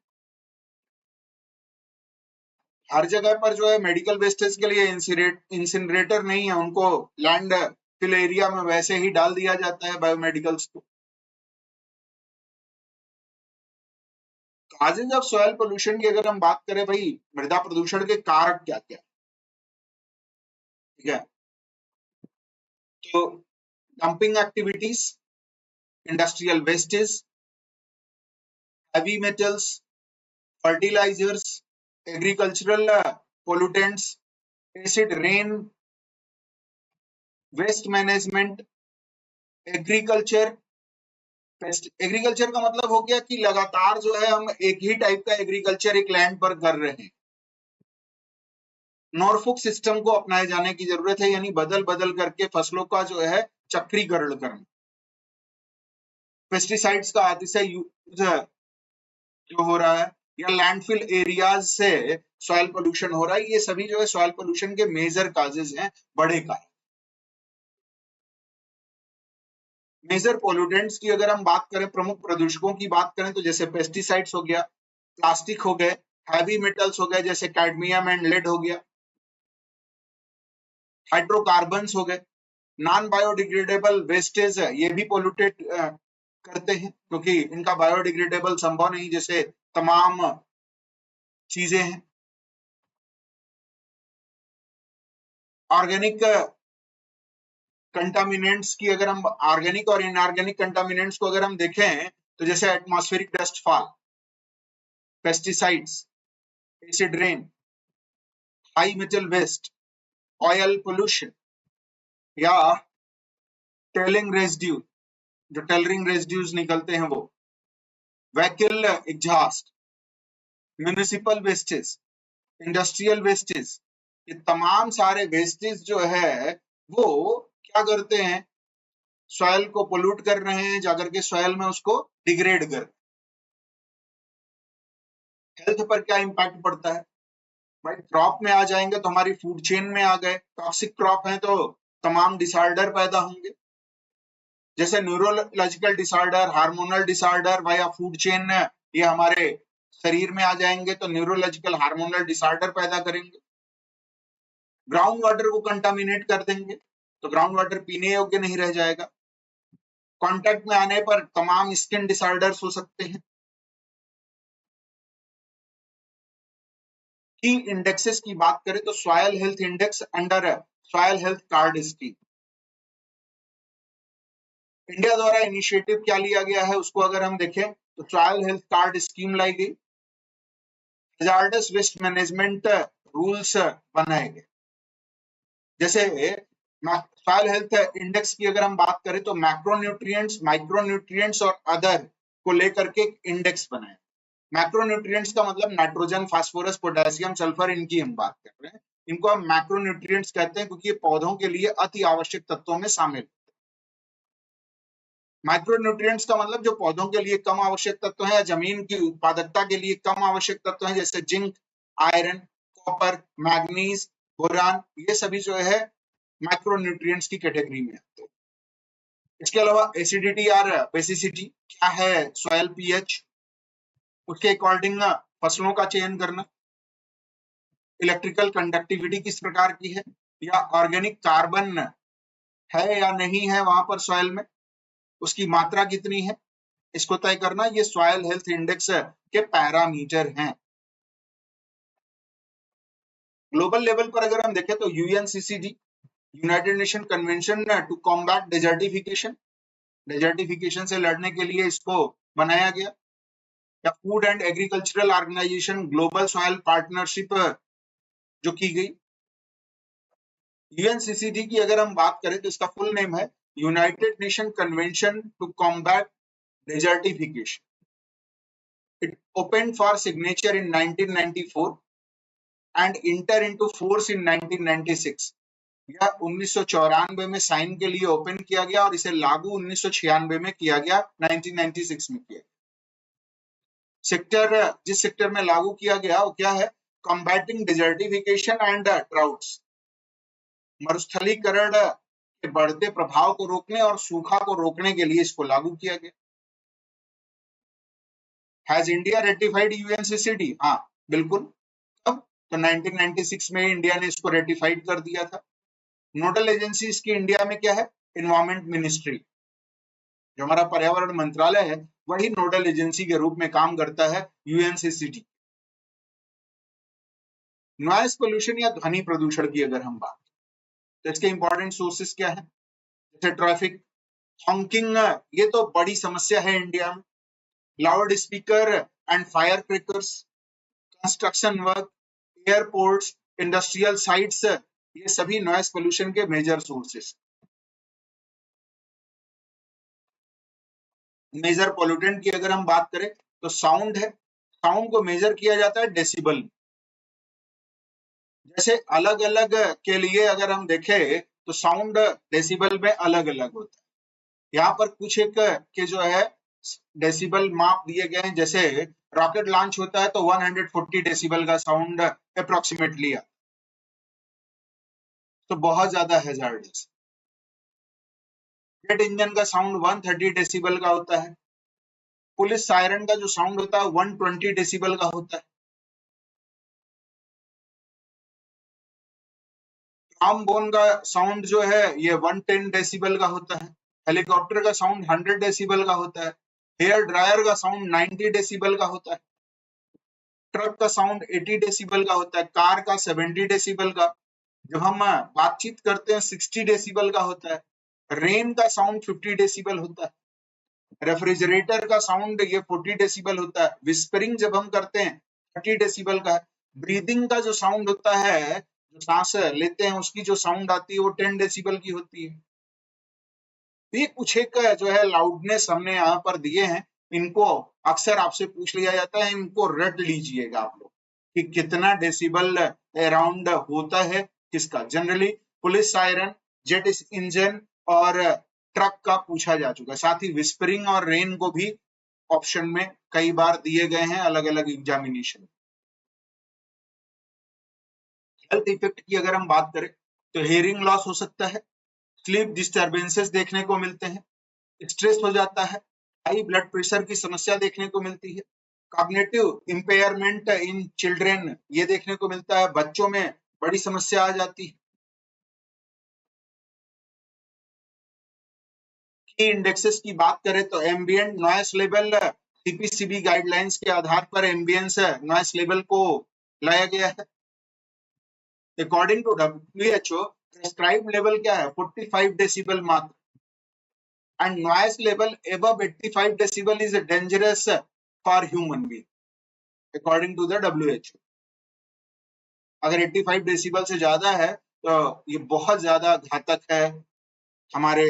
हर जगह पर जो है मेडिकल वेस्टेज के लिए इंसिनरेटर नहीं है, उनको लैंड फिल एरिया में वैसे ही डाल दिया जाता है बायोमेडिकल्स को. काजेज ऑफ सॉइल पोल्यूशन की अगर हम बात करें भाई, मृदा प्रदूषण के कारक क्या क्या, ठीक है. तो dumping activities, industrial wastage, heavy metals, fertilisers, agricultural pollutants, acid rain, waste management, agriculture. Agriculture का मतलब हो गया कि लगातार जो है हम एक ही टाइप का एग्रीकल्चर एक लैंड पर कर रहे हैं. नॉरफॉक सिस्टम को अपनाए जाने की जरूरत है, यानी बदल बदल करके फसलों का जो है चक्रीकरण करना. पेस्टिसाइड्स का अतिशय यूज जो हो रहा है या लैंडफिल एरियाज से सॉइल पोल्यूशन हो रहा है, ये सभी जो है सॉइल पोल्यूशन के मेजर काजेज हैं, बड़े कारण. मेजर पोल्यूटेंट्स की अगर हम बात करें, प्रमुख प्रदूषकों की बात करें तो जैसे पेस्टिसाइड्स हो गया, प्लास्टिक हो गए, हैवी मेटल्स हो गए जैसे कैडमियम एंड लेड हो गया, हाइड्रोकार्बन्स हो गए, नॉन बायोडिग्रेडेबल वेस्टेज है, ये भी पोल्यूटेड करते हैं क्योंकि इनका बायोडिग्रेडेबल संभव नहीं जैसे तमाम चीजें हैं. ऑर्गेनिक कंटामिनेंट्स की अगर हम ऑर्गेनिक और इनऑर्गेनिक कंटामिनेंट्स को अगर हम देखें तो जैसे atmospheric dust fall, pesticides, acid rain, high metal waste, oil pollution या टेलिंग रेजिड्यू, जो टेलरिंग रेजिड्यूज निकलते हैं वो, vehicle exhaust, municipal wastage, industrial wastage, ये तमाम सारे वेस्टेज जो है वो क्या करते हैं, सॉइल को पोल्यूट कर रहे हैं, जाकर के सॉइल में उसको डिग्रेड कर. हेल्थ पर क्या इंपैक्ट पड़ता है भाई, क्रॉप में आ जाएंगे तो हमारी फूड चेन में आ गए, टॉक्सिक क्रॉप है तो तमाम डिसऑर्डर पैदा होंगे, जैसे neurological disorder, hormonal disorder via food chain ये हमारे शरीर में आ जाएंगे तो न्यूरोलॉजिकल हार्मोनल डिसऑर्डर पैदा करेंगे. ग्राउंड वाटर को कंटामिनेट कर देंगे तो ग्राउंड वाटर पीने योग्य नहीं रह जाएगा. कांटेक्ट में आने पर तमाम स्किन डिसऑर्डर्स हो सकते हैं. की इंडेक्सेस की बात करें तो soil health index under soil health card scheme, India द्वारा इनिशिएटिव क्या लिया गया है उसको अगर हम देखें तो सॉइल हेल्थ कार्ड स्कीम लाई गई, हैजार्डस वेस्ट मैनेजमेंट रूल्स बनाए गए. जैसे सॉइल हेल्थ इंडेक्स की अगर हम बात करें तो मैक्रोन्यूट्रिएंट्स, माइक्रोन्यूट्रिएंट्स और अदर को लेकर के इंडेक्स बनाए. मैक्रोन्यूट्रिएंट्स का मतलब नाइट्रोजन, फास्फोरस, पोटेशियम, सल्फर, इनकी हम बात कर रहे हैं. इनको हम मैक्रोन्यूट्रिएंट्स कहते हैं क्योंकि ये पौधों के लिए अति आवश्यक तत्वों में शामिल. माइक्रोन्यूट्रिएंट्स का मतलब जो पौधों के लिए कम आवश्यक तत्व हैं या जमीन की उत्पादकता के लिए कम आवश्यक तत्व हैं जैसे zinc, iron, copper, manganese, boron, ये सभी जो है माइक्रोन्यूट्रिएंट्स की कैटेगरी में आते हैं. इसके अलावा एसिडिटी और बेसिसिटी क्या है, सॉइल पीएच, उसके अकॉर्डिंग फसलों का चयन करना, इलेक्ट्रिकल कंडक्टिविटी किस प्रकार की है, या ऑर्गेनिक कार्बन है या नहीं है वहां पर सॉइल में, उसकी मात्रा कितनी है, इसको तय करना ये सॉइल हेल्थ इंडेक्स के पैरामीटर हैं। ग्लोबल लेवल पर अगर हम देखें तो UNCCD, United Nation Convention to Combat Desertification से लड़ने के लिए इसको बनाया गया, या Food and Agricultural Organisation Global Soil Partnership जो की गई। यूएनसीसीडी की अगर हम बात करें तो इसका फुल नेम है United Nation Convention to Combat Desertification. It open for signature in 1994 and enter into force in 1996। यह 1994 में साइन के लिए ओपन किया गया और इसे लागू 1996 में किया गया, 1996 में किया। सेक्टर, जिस सेक्टर में लागू किया गया वो क्या है, कॉम्बैटिंग डिजर्टिफिकेशन एंड ड्राउट्स, मरुस्थलीकरण के बढ़ते प्रभाव को रोकने और सूखा को रोकने के लिए इसको लागू किया गया। Has India ratified UNCCD? हाँ बिल्कुल, अब तो 1996 में इंडिया ने इसको रेटिफाइड कर दिया था। नोडल एजेंसी इसकी इंडिया में क्या है, एनवायरमेंट मिनिस्ट्री, जो हमारा पर्यावरण मंत्रालय है वही नोडल एजेंसी के रूप में काम करता है यूएनसीसीडी। नॉइज पोल्यूशन या ध्वनि प्रदूषण की अगर हम बात, तो इसके इंपॉर्टेंट सोर्सेस क्या है, जैसे ट्रैफिक, हॉकिंग, ये तो बड़ी समस्या है इंडिया में, loud speaker and fire crackers, construction work, airports, industrial sites, ये सभी नॉइज पोल्यूशन के मेजर सोर्सेस। मेजर पोल्यूटेंट की अगर हम बात करें तो साउंड है, साउंड को मेजर किया जाता है डेसिबल। जैसे अलग अलग के लिए अगर हम देखें तो साउंड डेसिबल में अलग अलग होता है, यहाँ पर कुछ एक के जो है डेसिबल माप दिए गए हैं। जैसे रॉकेट लॉन्च होता है तो 140 डेसिबल का साउंड अप्रोक्सीमेटली, तो बहुत ज्यादा हैजार्डस। जेट इंजन का साउंड 130 डेसिबल का होता है। पुलिस सायरन का जो साउंड होता है 120 डेसिबल का होता है। ट्रॉम्बोन का साउंड जो है ये 110 डेसिबल का होता है। हेलीकॉप्टर का साउंड 100 डेसिबल का होता है। हेयर ड्रायर का साउंड 90 डेसिबल का होता है। ट्रक का साउंड 80 डेसिबल का होता है। कार का 70 डेसिबल का, जब हम बातचीत करते हैं 60 डेसिबल का होता है। रेन का साउंड 50 डेसिबल होता है। रेफ्रिजरेटर का साउंड ये 40 डेसिबल होता है। विस्परिंग जब हम करते हैं 30 डेसिबल का है। ब्रीदिंग का जो साउंड होता है, जो सांस लेते हैं उसकी जो साउंड आती है वो 10 डेसिबल की होती है। ये कुछ एक जो है लाउडनेस हमने यहाँ पर दिए हैं, इनको अक्सर आपसे पूछ लिया जाता है, इनको रट लीजिएगा आप लोग कि कितना डेसिबल अराउंड होता है किसका। Generally police siren, jet engine और ट्रक का पूछा जा चुका है। साथ ही विस्परिंग और रेन को भी ऑप्शन में कई बार दिए गए हैं अलग अलग एग्जामिनेशन। हेल्थ इफेक्ट की अगर हम बात करें तो हेयरिंग लॉस हो सकता है, स्लीप डिस्टर्बेंसेस देखने को मिलते हैं, स्ट्रेस हो जाता है, हाई ब्लड प्रेशर की समस्या देखने को मिलती है, कॉग्निटिव इंपेयरमेंट इन चिल्ड्रेन ये देखने को मिलता है, बच्चों में बड़ी समस्या आ जाती है। की इंडेक्सेस की बात करें तो ambient noise level CPCB guidelines के आधार पर एम्बिएंस नॉइस लेवल को लाया गया है। According to WHO prescribe level क्या है, 45 डेसिबल मात्र, and noise level above 85 decibel is dangerous for human being according to the WHO। अगर 85 डेसिबल से ज्यादा है तो ये बहुत ज्यादा घातक है हमारे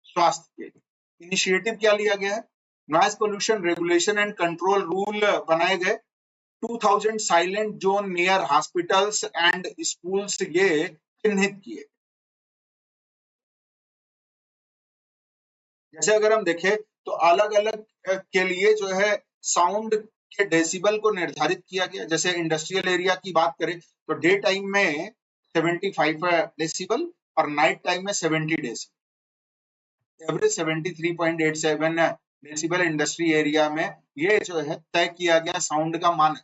स्वास्थ्य के लिए। इनिशिएटिव क्या लिया गया है, noise pollution regulation and control rule बनाए गए। 2000 silent zone near hospitals and schools ये चिन्हित किए। जैसे अगर हम देखें तो अलग अलग के लिए जो है साउंड के डेसिबल को निर्धारित किया गया। जैसे इंडस्ट्रियल एरिया की बात करें तो डे टाइम में 75 डेसिबल और नाइट टाइम में 70 decibel, average 73.87 decibel industry area में ये जो है तय किया गया साउंड का मानक।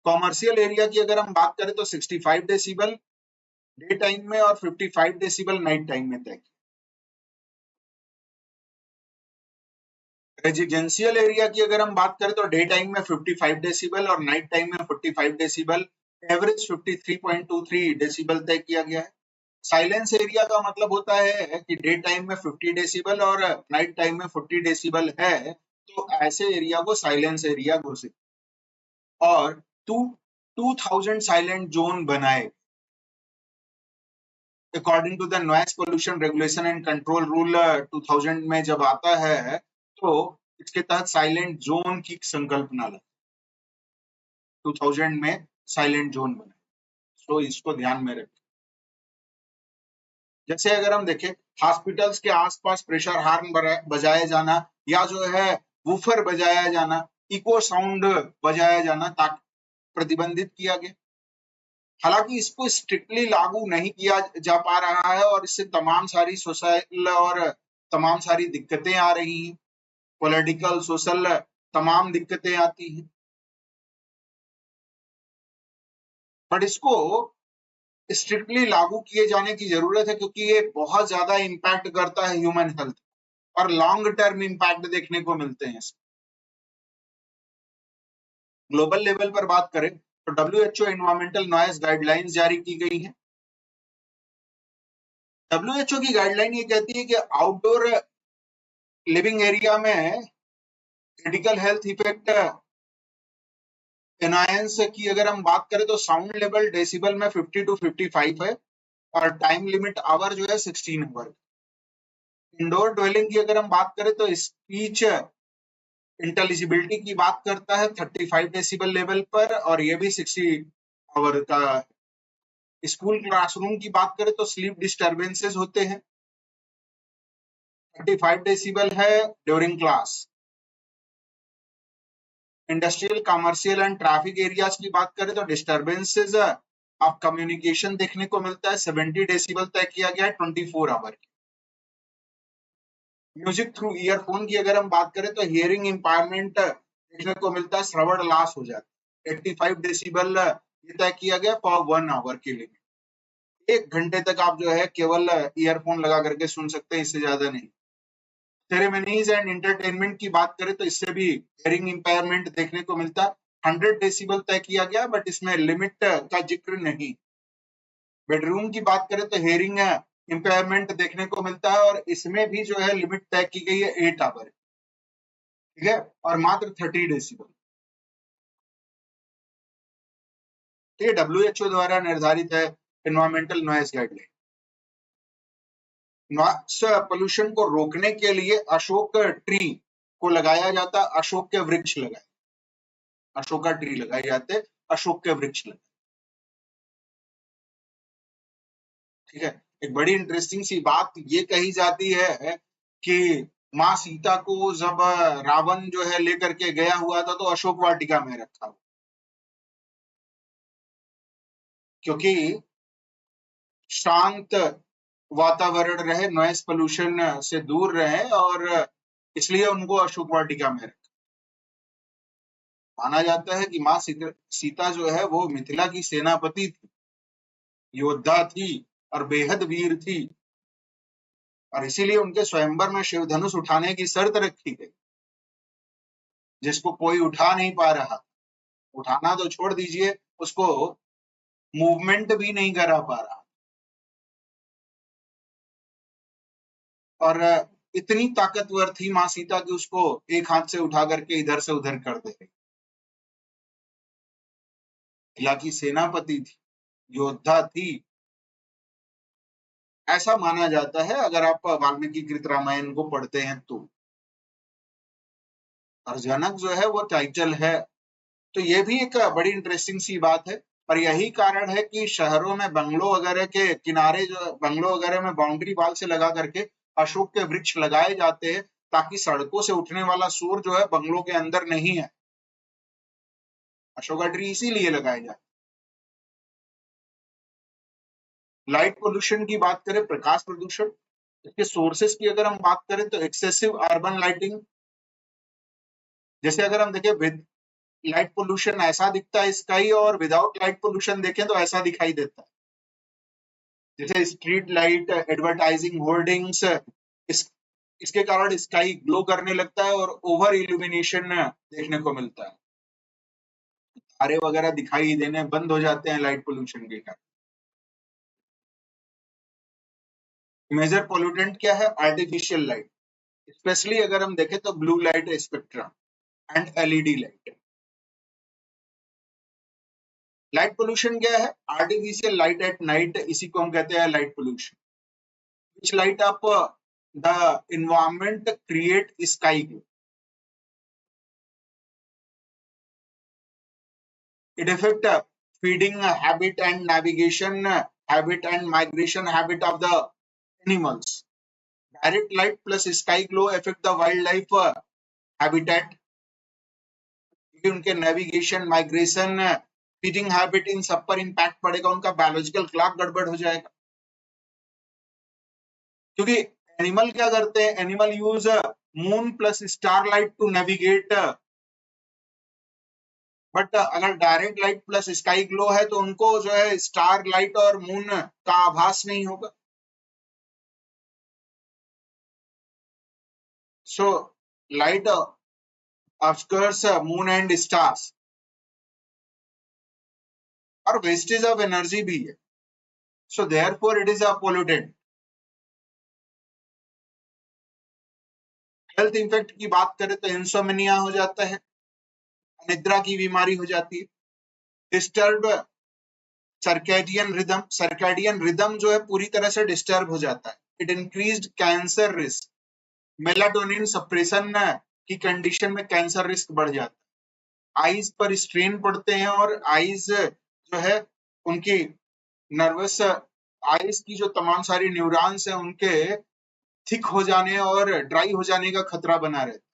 कॉमर्शियल एरिया की अगर हम बात करें तो 65 डेसिबल डे टाइम में और 55 डेसिबल नाइट टाइम में तय किया। रेजिडेंशियल एरिया की अगर हम बात करें तो डे टाइम में 55 डेसिबल और नाइट टाइम में 45 डेसिबल, एवरेज 53.23 डेसिबल तय किया गया है। साइलेंस एरिया का मतलब होता है कि डे टाइम में 50 डेसिबल और नाइट टाइम में 40 डेसिबल है, तो ऐसे एरिया को साइलेंस एरिया घोषित। और 2000 साइलेंट जोन बनाए according to the noise pollution regulation and control rule 2000 में जब आता है तो इसके तहत साइलेंट जोन की संकल्पना ला 2000 में साइलेंट जोन बने, तो इसको ध्यान में रखें। जैसे अगर हम देखें हॉस्पिटल्स के आसपास प्रेशर हार्न बजाया जाना या जो है वूफर बजाया जाना, इको साउंड बजाया जाना ताकि प्रतिबंधित किया गया। हालांकि इसको स्ट्रिक्टली लागू नहीं किया जा पा रहा है और इससे तमाम सारी सोशल और तमाम सारी दिक्कतें आ रही हैं, पॉलिटिकल सोशल तमाम दिक्कतें आती हैं। बट इसको स्ट्रिक्टली लागू किए जाने की जरूरत है क्योंकि ये बहुत ज्यादा इम्पैक्ट करता है ह्यूमन हेल्थ और लॉन्ग टर्म इम्पैक्ट देखने को मिलते हैं। ग्लोबल लेवल पर बात करें तो WHO एनवायरमेंटल नॉइज गाइडलाइंस जारी की गई है। WHO की गाइडलाइन ये कहती है कि आउटडोर लिविंग एरिया में क्रिटिकल हेल्थ इफेक्ट एनआईएंस की अगर हम बात करें तो साउंड लेवल डेसिबल में 50 to 55 है और टाइम लिमिट आवर जो है 16 आवर। इंडोर ड्वेलिंग की अगर हम बात करें तो स्पीच इंटेलिजिबिलिटी की बात करता है 35 डेसिबल लेवल पर और ये भी 60 आवर का। स्कूल क्लासरूम की बात करें तो स्लीप डिस्टर्बेंसेस होते हैं, 35 डेसिबल है during class. Industrial commercial and traffic areas की बात करें तो डिस्टर्बेंसेस ऑफ कम्युनिकेशन देखने को मिलता है, 70 डेसिबल तय किया गया है 24 आवर। म्यूजिक थ्रू ईयरफोन की अगर हम बात करें तो हियरिंग इंपायरमेंट देखने को मिलता है, श्रवण लॉस हो जाता है। 85 डेसिबल ये तय किया गया फॉर 1 आवर के लिए। 1 घंटे तक आप जो है केवल ईयरफोन लगा करके सुन सकते हैं, इससे ज्यादा नहीं। सेरेमनीज एंड एंटरटेनमेंट की बात करें तो इससे भी हियरिंग इंपायरमेंट देखने को मिलता है। 100 डेसिबल तय किया गया बट इसमें लिमिट का जिक्र नहीं। बेडरूम की बात करें तो हियरिंग इंपायरमेंट देखने को मिलता है और इसमें भी जो है लिमिट तय की गई है 8 आवर, ठीक है, और मात्र 30 डेसिबल। ये WHO द्वारा निर्धारित है environmental noise guideline. Noise pollution को रोकने के लिए अशोक ट्री को लगाया जाता, अशोक के वृक्ष लगाए, अशोका ट्री लगाए जाते, अशोक के वृक्ष लगाए, ठीक है। एक बड़ी इंटरेस्टिंग सी बात ये कही जाती है कि माँ सीता को जब रावण जो है लेकर के गया हुआ था तो अशोक वाटिका में रखा, क्योंकि शांत वातावरण रहे, नॉइज पोल्यूशन से दूर रहे और इसलिए उनको अशोक वाटिका में रखा। माना जाता है कि माँ सीता जो है वो मिथिला की सेनापति थी, योद्धा थी और बेहद वीर थी और इसीलिए उनके स्वयंवर में शिव धनुष उठाने की शर्त रखी गई, जिसको कोई उठा नहीं पा रहा। उठाना तो छोड़ दीजिए, उसको मूवमेंट भी नहीं करा पा रहा। और इतनी ताकतवर थी माँ सीता की उसको एक हाथ से उठा करके इधर से उधर कर दे रही। मिथिला की सेनापति थी, योद्धा थी, ऐसा माना जाता है अगर आप वाल्मीकि कृत रामायण को पढ़ते हैं तो। और जनक जो है वो टाइटल है, तो ये भी एक बड़ी इंटरेस्टिंग सी बात है। और यही कारण है कि शहरों में बंगलों वगैरह के किनारे जो बंगलों वगैरह में बाउंड्री वाल से लगा करके अशोक के वृक्ष लगाए जाते हैं ताकि सड़कों से उठने वाला शोर जो है बंगलों के अंदर नहीं है। अशोका ट्री इसीलिए लगाए जाते। लाइट पोल्यूशन की बात करें, प्रकाश प्रदूषण, इसके सोर्सेस की अगर हम बात करें तो एक्सेसिव अर्बन लाइटिंग, जैसे अगर हम देखें लाइट पोल्यूशन ऐसा दिखता है स्काई, और विदाउट लाइट पोल्यूशन देखें तो ऐसा दिखाई देता है। जैसे स्ट्रीट लाइट, एडवर्टाइजिंग होर्डिंग्स, इसके कारण स्काई ग्लो करने लगता है और ओवर इल्यूमिनेशन देखने को मिलता है। तारे वगैरह दिखाई देने बंद हो जाते हैं लाइट पोल्यूशन के कारण। मेजर पोल्यूटेंट क्या है? आर्टिफिशियल लाइट, स्पेशली अगर हम देखें तो blue light spectrum and LED light. Light pollution क्या है? आर्टिफिशियल लाइट एट नाइट, इसी को हम कहते हैं light pollution. Which light up the environment create sky glow. It affect feeding habit and navigation habit and migration habit of the animals. Direct light plus sky glow affect the wildlife habitat. क्योंकि उनके navigation, migration, feeding habit, इन सब पर impact पड़ेगा, उनका biological clock गड़बड़ हो जाएगा। क्योंकि एनिमल क्या करते हैं? Animal use moon plus star light to navigate, but अगर direct light plus sky glow है तो उनको जो है स्टार लाइट और मून का आभास नहीं होगा। So light obscures moon and stars, और वेस्टेज ऑफ एनर्जी भी है। So therefore it is a pollutant. Health effect की बात करें तो इंसोम्निया हो जाता है, निद्रा की बीमारी हो जाती है, disturb circadian rhythm, circadian rhythm जो है पूरी तरह से डिस्टर्ब हो जाता है। It increased cancer risk, melatonin suppression की कंडीशन में कैंसर रिस्क बढ़ जाता है। आईज पर स्ट्रेन पड़ते हैं, और आईज जो है उनकी नर्वस, आईज की जो तमाम सारी न्यूरॉन्स हैं उनके थिक हो जाने और ड्राई हो जाने का खतरा बना रहता है।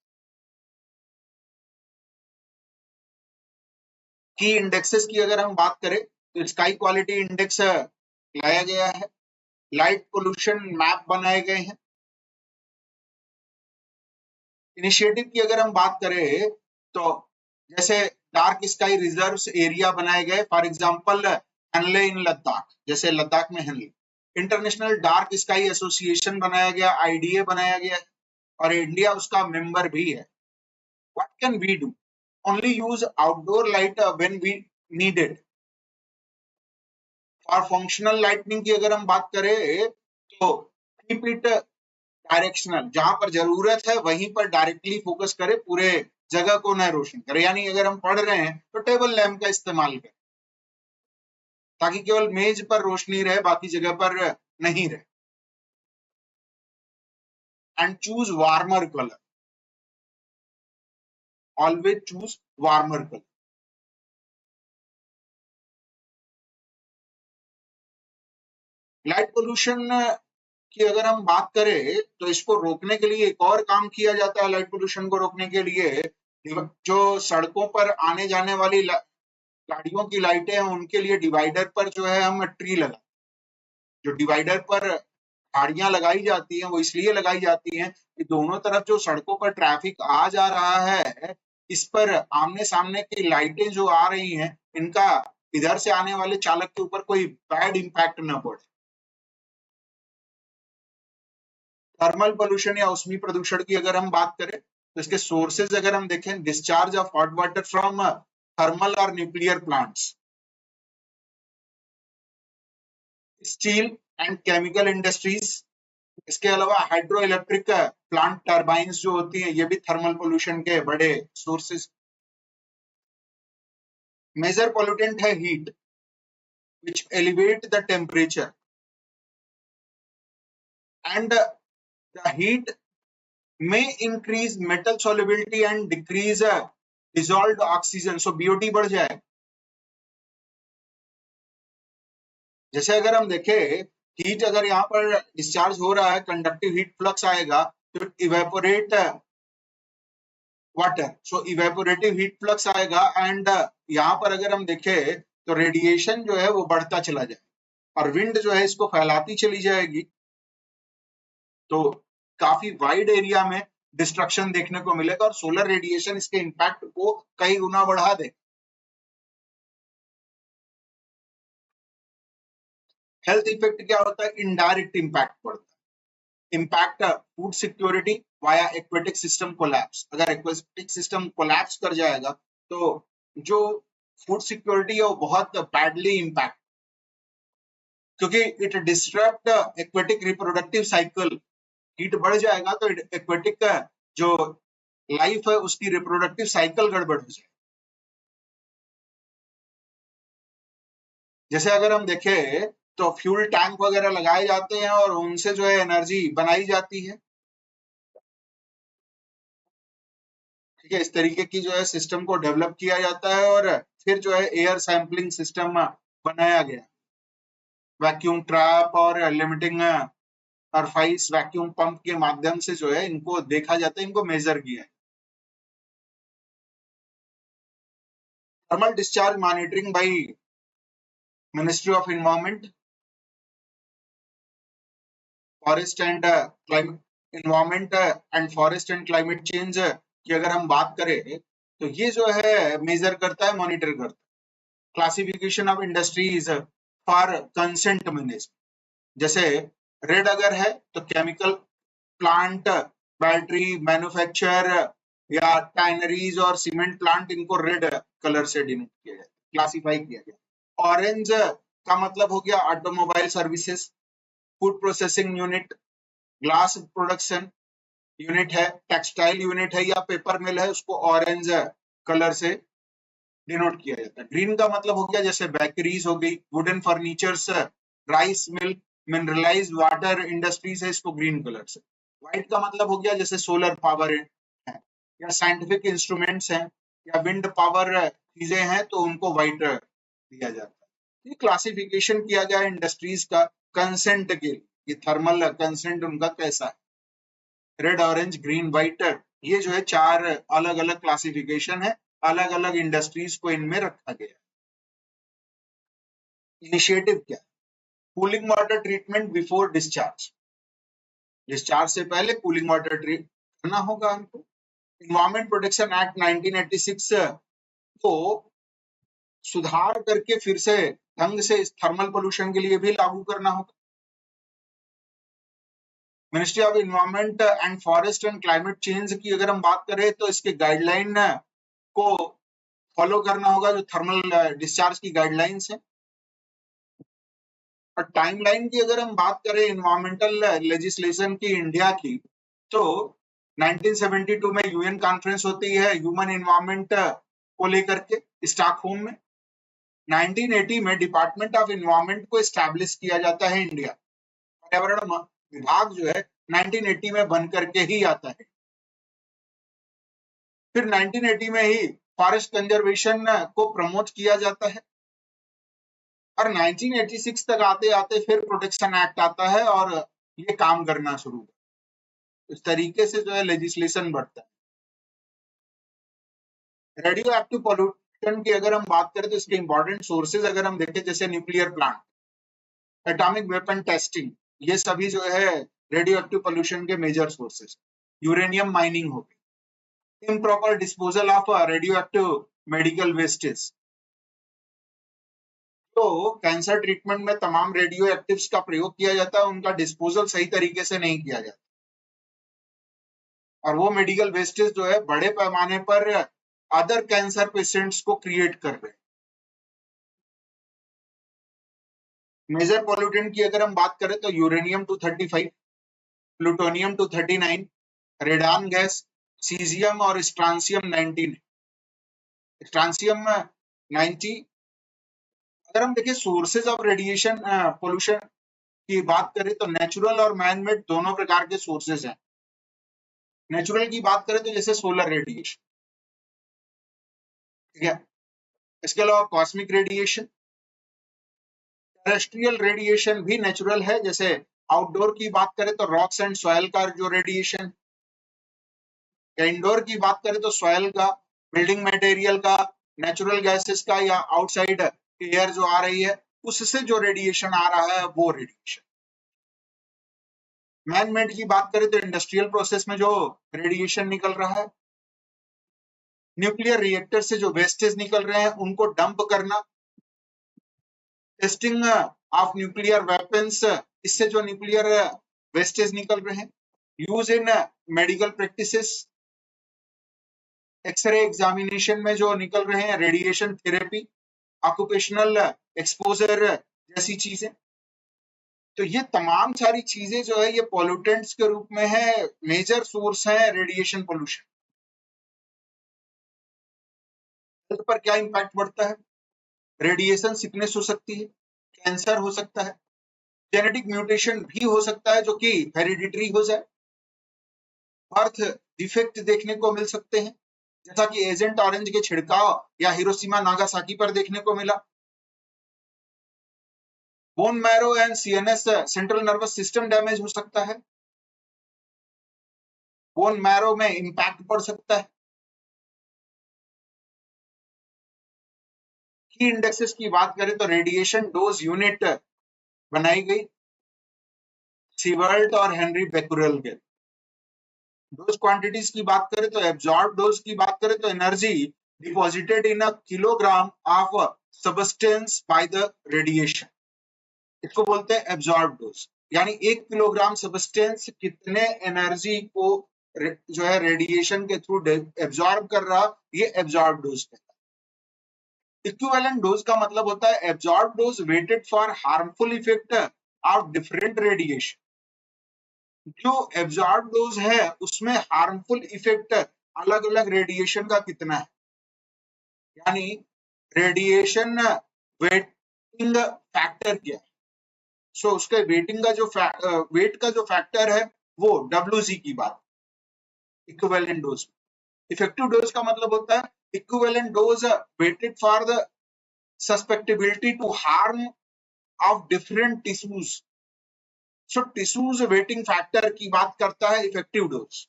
की इंडेक्सेस की अगर हम बात करें तो स्काई क्वालिटी इंडेक्स लाया गया है, लाइट पोल्यूशन मैप बनाए गए हैं। इनिशिएटिव की अगर हम बात करें तो जैसे डार्क स्काई रिजर्व्स एरिया बनाए गए, फॉर एग्जांपल हनले इन लद्दाख, जैसे लद्दाख में Hanle. International dark sky association बनाया गया, आईडीए बनाया गया, और इंडिया उसका मेंबर भी है। What can we do? Only use outdoor light when we need it. और फंक्शनल लाइटनिंग की अगर हम बात करें तो कीप इट डायरेक्शनल, जहां पर जरूरत है वहीं पर डायरेक्टली फोकस करे, पूरे जगह को न रोशन करे। यानी अगर हम पढ़ रहे हैं तो टेबल लैंप का इस्तेमाल करें, ताकि केवल मेज पर रोशनी रहे, बाकी जगह पर नहीं रहे। And choose warmer colour, always choose warmer colour. Light pollution की अगर हम बात करें तो इसको रोकने के लिए एक और काम किया जाता है। लाइट पोल्यूशन को रोकने के लिए जो सड़कों पर आने जाने वाली गाड़ियों की लाइटें हैं उनके लिए डिवाइडर पर जो है हम ट्री लगा, जो डिवाइडर पर गाड़ियां लगाई जाती हैं वो इसलिए लगाई जाती हैं कि दोनों तरफ जो सड़कों पर ट्रैफिक आ जा रहा है, इस पर आमने सामने की लाइटें जो आ रही हैं, इनका इधर से आने वाले चालक के ऊपर कोई बैड इंपैक्ट न पड़े। थर्मल पोल्यूशन या ऊष्मीय प्रदूषण की अगर हम बात करें तो इसके सोर्सेज अगर हम देखें, discharge of hot water from thermal और nuclear plants, steel and chemical industries, इसके अलावा हाइड्रो इलेक्ट्रिक प्लांट टर्बाइंस जो होती हैं, ये भी थर्मल पोल्यूशन के बड़े सोर्सेज। मेजर पोल्यूटेंट है heat, which elevate the temperature, and the heat may increase metal solubility and decrease dissolved oxygen, so BOD बढ़ जाए। जैसे अगर हम देखें हीट अगर यहाँ पर डिस्चार्ज हो रहा है, कंडक्टिव हीट फ्लक्स आएगा तो इवेपोरेट वाटर, सो इवेपोरेटिव हीट फ्लक्स आएगा, एंड यहाँ पर अगर हम देखें तो रेडिएशन जो है वो बढ़ता चला जाए, और विंड जो है इसको फैलाती चली जाएगी। तो काफी वाइड एरिया में डिस्ट्रक्शन देखने को मिलेगा और सोलर रेडिएशन इसके इम्पैक्ट को कई गुना बढ़ा दे। हेल्थ इफेक्ट क्या होता है? इनडायरेक्ट इम्पैक्ट पड़ता है। Impact food security via aquatic system collapse. अगर एक्वेटिक सिस्टम कोलैप्स कर जाएगा तो जो फूड सिक्योरिटी है वो बहुत बैडली इम्पैक्ट, क्योंकि it disturb aquatic reproductive cycle. Heat बढ़ जाएगा तो एक्वेटिक का जो लाइफ है उसकी रिप्रोडक्टिव साइकिल गड़बड़ हो जाए। जैसे अगर हम देखें तो फ्यूल टैंक वगैरह लगाए जाते हैं और उनसे जो है एनर्जी बनाई जाती है। ठीक है, इस तरीके की जो है सिस्टम को डेवलप किया जाता है और फिर जो है एयर सैंपलिंग सिस्टम बनाया गया, वैक्यूम ट्रैप और लिमिटिंग सरफाइस वैक्यूम पंप के माध्यम से जो है इनको देखा जाता है, इनको मेजर किया है। Thermal discharge monitoring by ministry of environment, forest and climate environment and forest and climate change की अगर हम बात करें तो ये जो है मेजर करता है, मॉनिटर करता है। Classification of industries for consent management, जैसे रेड अगर है तो केमिकल प्लांट, बैटरी मैन्युफैक्चर या टाइनरीज और सीमेंट प्लांट, इनको रेड कलर से डिनोट किया जाता है, क्लासिफाई किया गया। ऑरेंज का मतलब हो गया automobile services, food processing unit, glass production unit है, टेक्सटाइल यूनिट है या पेपर मिल है, उसको ऑरेंज कलर से डिनोट किया जाता है। ग्रीन का मतलब हो गया जैसे बेकरीज हो गई, wooden furnitures, rice mill, mineralise water industries है, इसको ग्रीन कलर से। व्हाइट का मतलब हो गया जैसे सोलर पावर है या साइंटिफिक इंस्ट्रूमेंट्स हैं या विंड पावर चीजें हैं तो उनको व्हाइट दिया जाता है। ये क्लासिफिकेशन किया गया इंडस्ट्रीज का कंसेंट के लिए, ये थर्मल कंसेंट उनका कैसा है, रेड ऑरेंज ग्रीन व्हाइट, ये जो है 4 अलग अलग क्लासिफिकेशन है, अलग अलग इंडस्ट्रीज को इनमें रखा गया। इनिशिएटिव क्या है? Cooling water treatment before discharge, discharge से पहले कूलिंग वाटर ट्रीट करना होगा हमको। इन्वायरमेंट प्रोटेक्शन एक्ट 1986 को सुधार करके फिर से ढंग से इस थर्मल पोल्यूशन के लिए भी लागू करना होगा। Ministry of environment and forest and climate change की अगर हम बात करें तो इसके गाइडलाइन को फॉलो करना होगा, जो थर्मल डिस्चार्ज की गाइडलाइंस है। और टाइमलाइन की अगर हम बात करें इन्वायरमेंटल लेजिस्लेशन की इंडिया की, तो 1972 में यूएन कॉन्फ्रेंस होती है ह्यूमन इन्वायरमेंट को लेकर के स्टॉकहोम में। 1980 में डिपार्टमेंट ऑफ इन्वायरमेंट को एस्टैब्लिश किया जाता है इंडिया। पर्यावरण विभाग जो है 1980 में बन करके ही आता है। फिर 1980 में ही फॉरेस्ट कंजर्वेशन को प्रमोट किया जाता है और 1986 तक आते आते फिर प्रोटेक्शन एक्ट आता है और ये काम करना शुरू होता है। इस तरीके से जो है लेजिस्लेशन बढ़ता है। रेडियो एक्टिव पॉल्यूशन की अगर हम बात करें तो इसके इंपॉर्टेंट सोर्सेज अगर हम देखें, जैसे nuclear plant, atomic weapon testing, ये सभी जो है रेडियो एक्टिव पॉल्यूशन के मेजर सोर्सेज। यूरेनियम माइनिंग हो गई, improper disposal of radio active medical wastage. तो कैंसर ट्रीटमेंट में तमाम रेडियो एक्टिव्स का प्रयोग किया जाता है, उनका डिस्पोजल सही तरीके से नहीं किया जाता और वो मेडिकल वेस्टेज जो है बड़े पैमाने पर अदर कैंसर पेशेंट्स को क्रिएट कर रहे हैं। मेजर पॉल्यूटेंट की अगर हम बात करें तो uranium 235, plutonium 239, radon gas, caesium और स्ट्रांसियम 19। स्ट्रांसियम 90। अगर हम देखें सोर्सेज ऑफ रेडिएशन पोल्यूशन की बात करें तो नेचुरल और मैनमेड दोनों प्रकार के सोर्सेज हैं। नेचुरल की बात करें तो जैसे सोलर रेडिएशन, ठीक है। इसके अलावा कॉस्मिक रेडिएशन, टेरेस्ट्रियल रेडिएशन भी नेचुरल है, जैसे आउटडोर की बात करें तो रॉक्स एंड सॉयल का जो रेडिएशन, इंडोर की बात करें तो सॉयल का, बिल्डिंग मटेरियल का, नेचुरल गैसेस का या आउटसाइड एयर जो आ रही है उससे जो रेडिएशन आ रहा है वो रेडिएशन। मैन मेड की बात करें तो इंडस्ट्रियल प्रोसेस में जो रेडिएशन निकल रहा है, न्यूक्लियर रिएक्टर से जो वेस्टेज निकल रहे हैं उनको डंप करना, टेस्टिंग ऑफ न्यूक्लियर वेपन्स, इससे जो न्यूक्लियर वेस्टेज निकल रहे हैं, use in medical practices, X ray examination में जो निकल रहे हैं, रेडिएशन थेरेपी, ऑक्यूपेशनल एक्सपोजर जैसी चीजें। तो ये तमाम सारी चीजें जो है ये पॉल्यूटेंट्स के रूप में है, मेजर सोर्स है रेडिएशन पोल्यूशन। हेल्थ पर क्या इंपैक्ट पड़ता है? रेडिएशन सिकनेस हो सकती है, कैंसर हो सकता है, जेनेटिक म्यूटेशन भी हो सकता है जो कि हेरिडिटरी हो जाए, बर्थ डिफेक्ट देखने को मिल सकते हैं जैसा कि एजेंट ऑरेंज के छिड़काव या हिरोशिमा नागासाकी पर देखने को मिला। Bone marrow and CNS central nervous system damage हो सकता है, बोन मैरो में इंपैक्ट पड़ सकता है। की इंडेक्सेस की बात करें तो रेडिएशन डोज यूनिट बनाई गई सीवर्ट और हेनरी बेकुरेल के। डोज क्वांटिटीज की बात करें तो एब्जॉर्ब डोज की बात करें तो energy deposited in a kilogram of substance by the radiation, इसको बोलते हैं एब्जॉर्ब डोज। यानी 1 किलोग्राम सबस्टेंस कितने एनर्जी को जो है रेडिएशन के थ्रू एब्जॉर्ब कर रहा, ये एब्जॉर्ब डोज है। इक्विवेलेंट डोज का मतलब होता है absorb dose weighted for harmful effect of different radiation. जो एब्जॉर्ब डोज है उसमें हार्मफुल इफेक्ट अलग अलग रेडिएशन का कितना है, यानी रेडिएशन वेटिंग फैक्टर क्या है। सो उसके वेटिंग का जो वेट का जो फैक्टर है वो WZ की बात, इक्विवेलेंट डोज। इफेक्टिव डोज का मतलब होता है equivalent dose weighted for the susceptibility to harm of different tissues. So tissues weighting factor की बात करता है इफेक्टिव डोज।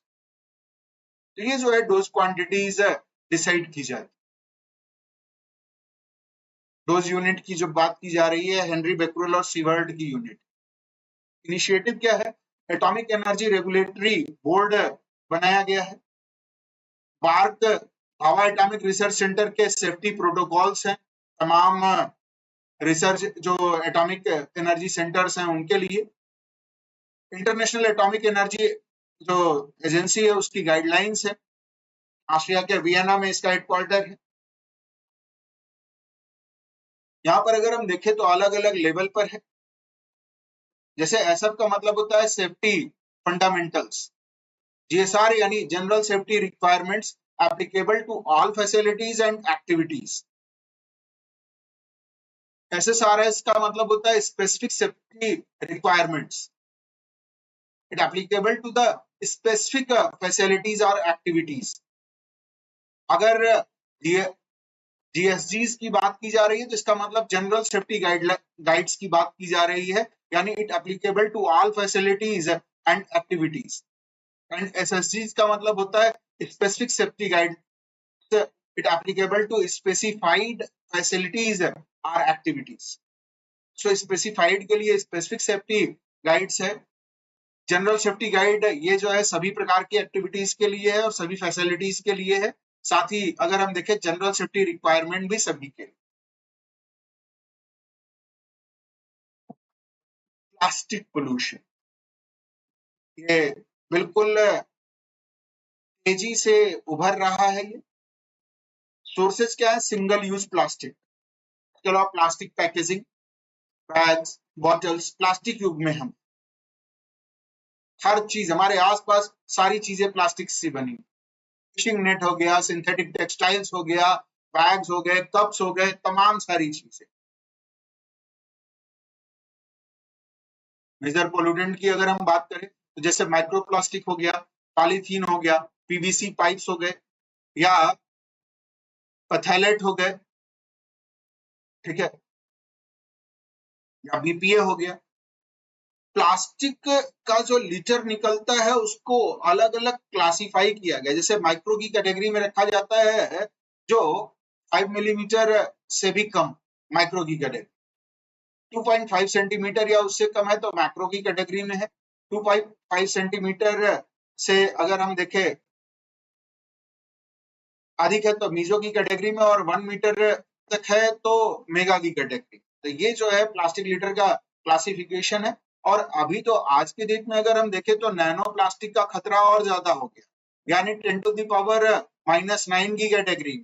तो ये जो है डोज क्वांटिटीज डिसाइड की जाती। डोज यूनिट की जो बात की जा रही है हेनरी बेकुरेल और सीवर्ट की यूनिट। इनिशिएटिव क्या है? एटॉमिक एनर्जी रेगुलेटरी बोर्ड बनाया गया है। बार्क हवा एटॉमिक रिसर्च सेंटर के सेफ्टी प्रोटोकॉल्स हैं तमाम रिसर्च जो एटॉमिक एनर्जी सेंटर्स हैं उनके लिए। इंटरनेशनल एटॉमिक एनर्जी जो एजेंसी है उसकी गाइडलाइंस है, ऑस्ट्रिया के वियना में इसका हेडक्वार्टर है। यहाँ पर अगर हम देखें तो अलग अलग लेवल पर है। जैसे एसएफ का मतलब होता है सेफ्टी फंडामेंटल्स, जीएसआर यानी general safety requirements applicable to all facilities and activities. SSRs का मतलब होता है specific safety requirements, it applicable to the specific facilities और एक्टिविटीज। अगर जीएसजीज की बात की जा रही है तो इसका मतलब जनरल सेफ्टी गाइड्स की बात की जा रही है, यानी it applicable to all facilities and activities. And एसएसजीज का मतलब होता है specific safety guide, it applicable to specified facilities और एक्टिविटीज। सो स्पेसिफाइड के लिए स्पेसिफिक सेफ्टी गाइड्स है, जनरल सेफ्टी गाइड ये जो है सभी प्रकार की एक्टिविटीज के लिए है और सभी फैसिलिटीज के लिए है। साथ ही अगर हम देखें जनरल सेफ्टी रिक्वायरमेंट भी सभी के। प्लास्टिक पोल्यूशन, ये बिल्कुल तेजी से उभर रहा है। ये सोर्सेज क्या है? सिंगल यूज प्लास्टिक, चलो plastic packaging, bags, bottles, plastic युग में हम हर चीज हमारे आसपास सारी चीजें प्लास्टिक से बनी। फिशिंग नेट हो गया, सिंथेटिक टेक्सटाइल्स हो गया, बैग्स हो गए, कप्स हो गए, तमाम सारी चीजें। मेजर पोल्यूटेंट की अगर हम बात करें तो जैसे माइक्रोप्लास्टिक हो गया, पॉलीथीन हो गया, पीवीसी पाइप्स हो गए या पथैलेट हो गए, ठीक है, या बीपीए हो गया। प्लास्टिक का जो लीटर निकलता है उसको अलग अलग क्लासिफाई किया गया। जैसे माइक्रो की कैटेगरी में रखा जाता है जो 5 मिलीमीटर से भी कम, माइक्रो की कैटेगरी। 2.5 सेंटीमीटर या उससे कम है तो मैक्रो की कैटेगरी में है। 2.5 सेंटीमीटर से अगर हम देखें अधिक है तो मीजो की कैटेगरी में, और 1 मीटर तक है तो मेगा की कैटेगरी। तो ये जो है प्लास्टिक लीटर का क्लासिफिकेशन है। और अभी तो आज के डेट में अगर हम देखें तो नैनो प्लास्टिक का खतरा और ज्यादा हो गया, यानी 10 टू द पावर -9 की कैटेगरी।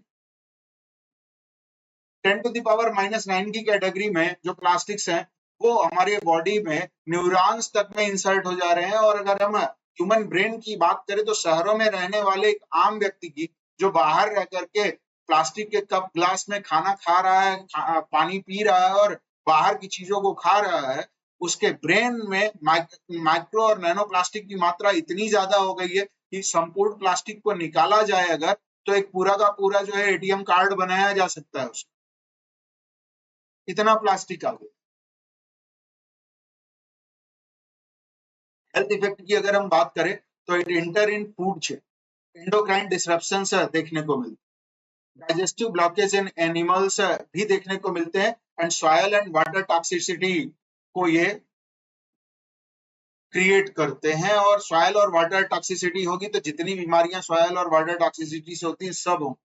10 टू द पावर -9 की कैटेगरी में जो प्लास्टिक्स हैं वो हमारे बॉडी में न्यूरॉन्स तक में इंसर्ट हो जा रहे हैं। और अगर हम ह्यूमन ब्रेन की बात करें तो शहरों में रहने वाले एक आम व्यक्ति की जो बाहर रह करके प्लास्टिक के कप ग्लास में खाना खा रहा है, पानी पी रहा है और बाहर की चीजों को खा रहा है, उसके ब्रेन में माइक्रो और नैनो प्लास्टिक की मात्रा इतनी ज्यादा हो गई है कि संपूर्ण प्लास्टिक को निकाला जाए अगर, तो एक पूरा का पूरा जो है एटीएम कार्ड बनाया जा सकता है उसमें, इतना प्लास्टिक आ गया। हेल्थ इफेक्ट की अगर हम बात करें तो it inter in food chain, endocrine disruptions देखने को मिलते हैं, डाइजेस्टिव ब्लॉकेज इन एनिमल्स भी देखने को मिलते हैं, and soil and water toxicity को ये क्रिएट करते हैं। और सॉयल और वाटर टॉक्सिसिटी होगी तो जितनी बीमारियां सॉयल और वाटर टॉक्सिसिटी से होती हैं सब होंगी।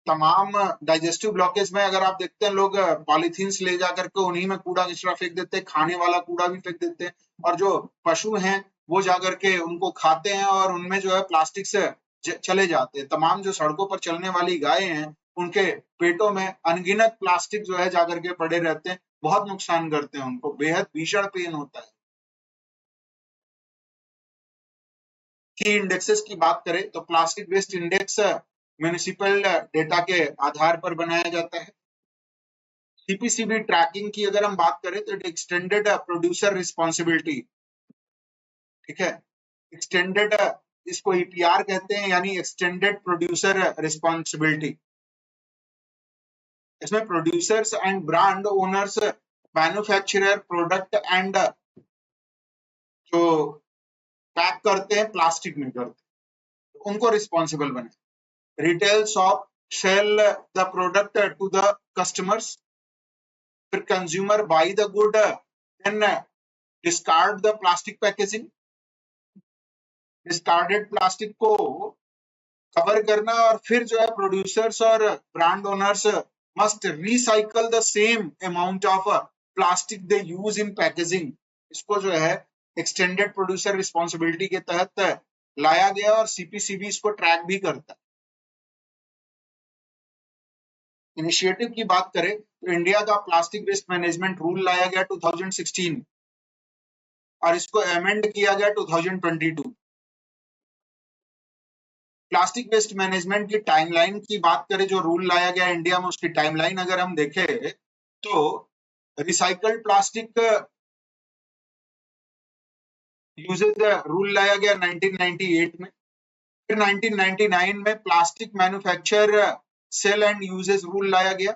तमाम डाइजेस्टिव ब्लॉकेज में अगर आप देखते हैं लोग पॉलीथीन्स ले जा करके उन्हीं में कूड़ा कचरा फेंक देते हैं, खाने वाला कूड़ा भी फेंक देते हैं, और जो पशु हैं वो जा करके उनको खाते हैं और उनमें जो है प्लास्टिक से चले जाते हैं। तमाम जो सड़कों पर चलने वाली गायें हैं उनके पेटों में अनगिनत प्लास्टिक जो है जाकर के पड़े रहते हैं, बहुत नुकसान करते हैं, उनको बेहद भीषण पेन होता है। की इंडेक्सेस की बात करें तो plastic waste index municipal data के आधार पर बनाया जाता है। सीपीसीबी ट्रैकिंग की अगर हम बात करें तो एक्सटेंडेड प्रोड्यूसर रिस्पॉन्सिबिलिटी, ठीक है, एक्सटेंडेड इसको ईपीआर कहते हैं, यानी एक्सटेंडेड प्रोड्यूसर रिस्पॉन्सिबिलिटी। इसमें producers and brand owners, manufacturer, product and जो पैक करते हैं प्लास्टिक में करते हैं उनको रिस्पॉन्सिबल बने। Retail shop sell the product to the customers, फिर consumer buy the good, then discard the plastic packaging, discarded plastic को कवर करना, और फिर जो है प्रोड्यूसर्स और brand owners must recycle the same amount of plastic they use in packaging. इसको जो है एक्सटेंडेड प्रोड्यूसर रिस्पॉन्सिबिलिटी के तहत लाया गया और सीपीसीबी इसको ट्रैक भी करता है। इनिशिएटिव की बात करें तो इंडिया का प्लास्टिक वेस्ट मैनेजमेंट रूल लाया गया 2016 और इसको अमेंड किया गया 2022। प्लास्टिक वेस्ट मैनेजमेंट की टाइमलाइन की बात करें, जो रूल लाया गया इंडिया में उसकी टाइमलाइन अगर हम देखें तो रिसाइकल्ड प्लास्टिक यूजेज रूल लाया गया 1998 में, फिर 1999 में plastic manufacture sale and usages rule लाया गया,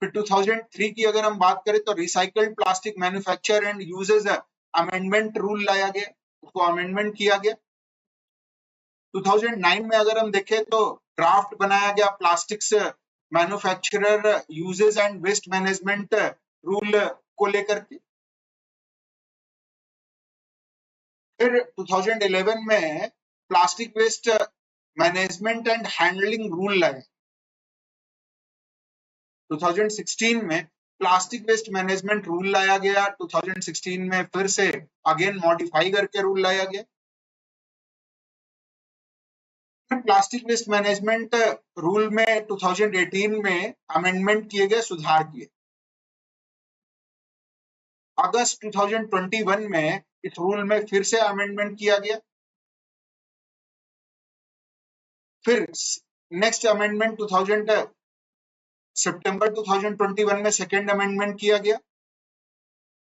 फिर 2003 की अगर हम बात करें तो recycled plastic manufacture and usages amendment rule लाया गया, उसको अमेंडमेंट किया गया। 2009 में अगर हम देखें तो ड्राफ्ट बनाया गया plastics manufacturer usages and waste management rule को लेकर के। फिर 2011 में plastic waste management and handling rule लाए। 2016 में प्लास्टिक वेस्ट मैनेजमेंट रूल लाया गया, 2016 में फिर से अगेन मॉडिफाई करके रूल लाया गया। प्लास्टिक वेस्ट मैनेजमेंट रूल में 2018 में अमेंडमेंट किए गए, सुधार किए। अगस्त 2021 में इस रूल में फिर से अमेंडमेंट किया गया। फिर नेक्स्ट अमेंडमेंट सितंबर 2021 में सेकेंड अमेंडमेंट किया गया,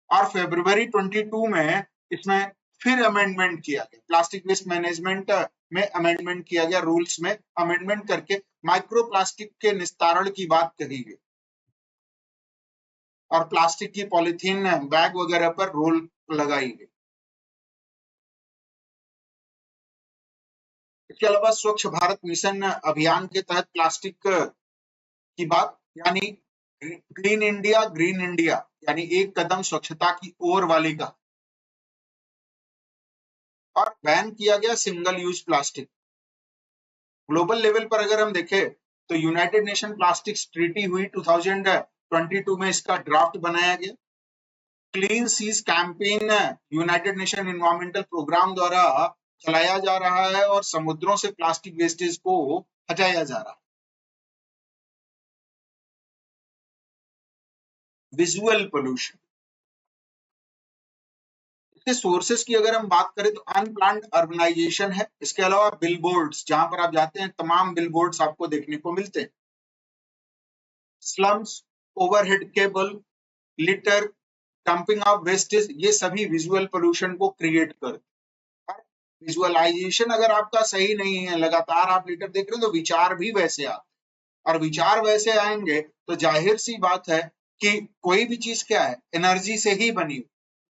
और फरवरी 22 में इसमें फिर अमेंडमेंट किया गया। प्लास्टिक वेस्ट मैनेजमेंट में अमेंडमेंट किया गया, रूल्स में अमेंडमेंट करके माइक्रो प्लास्टिक के निस्तारण की बात कही गई और प्लास्टिक की पॉलीथीन बैग वगैरह पर रोल लगाई गई। इसके अलावा स्वच्छ भारत मिशन अभियान के तहत प्लास्टिक की बात, यानी क्लीन इंडिया ग्रीन इंडिया यानी एक कदम स्वच्छता की ओर वाली का, और बैन किया गया single use plastic. Global level पर अगर हम देखें तो यूनाइटेड नेशन प्लास्टिक्स ट्रीटी हुई 2022 में, इसका ड्राफ्ट बनाया गया। Clean seas campaign United Nation environmental programme द्वारा चलाया जा रहा है और समुद्रों से प्लास्टिक वेस्टेज को हटाया जा रहा है। विजुअल पोल्यूशन, इसके सोर्सेस की अगर हम बात करें तो अनप्लान्ड अर्बनाइजेशन है, इसके अलावा बिलबोर्ड्स, जहां पर आप जाते हैं तमाम बिलबोर्ड्स आपको देखने को मिलते हैं। Slums, overhead cable, litre, dumping of wastage, ये सभी विजुअल पोल्यूशन को क्रिएट करते हैं। विजुअलाइजेशन अगर आपका सही नहीं है, लगातार आप लीटर देख रहे हो, तो विचार भी वैसे आते हैं, और विचार वैसे आएंगे तो जाहिर सी बात है कि कोई भी चीज क्या है, एनर्जी से ही बनी,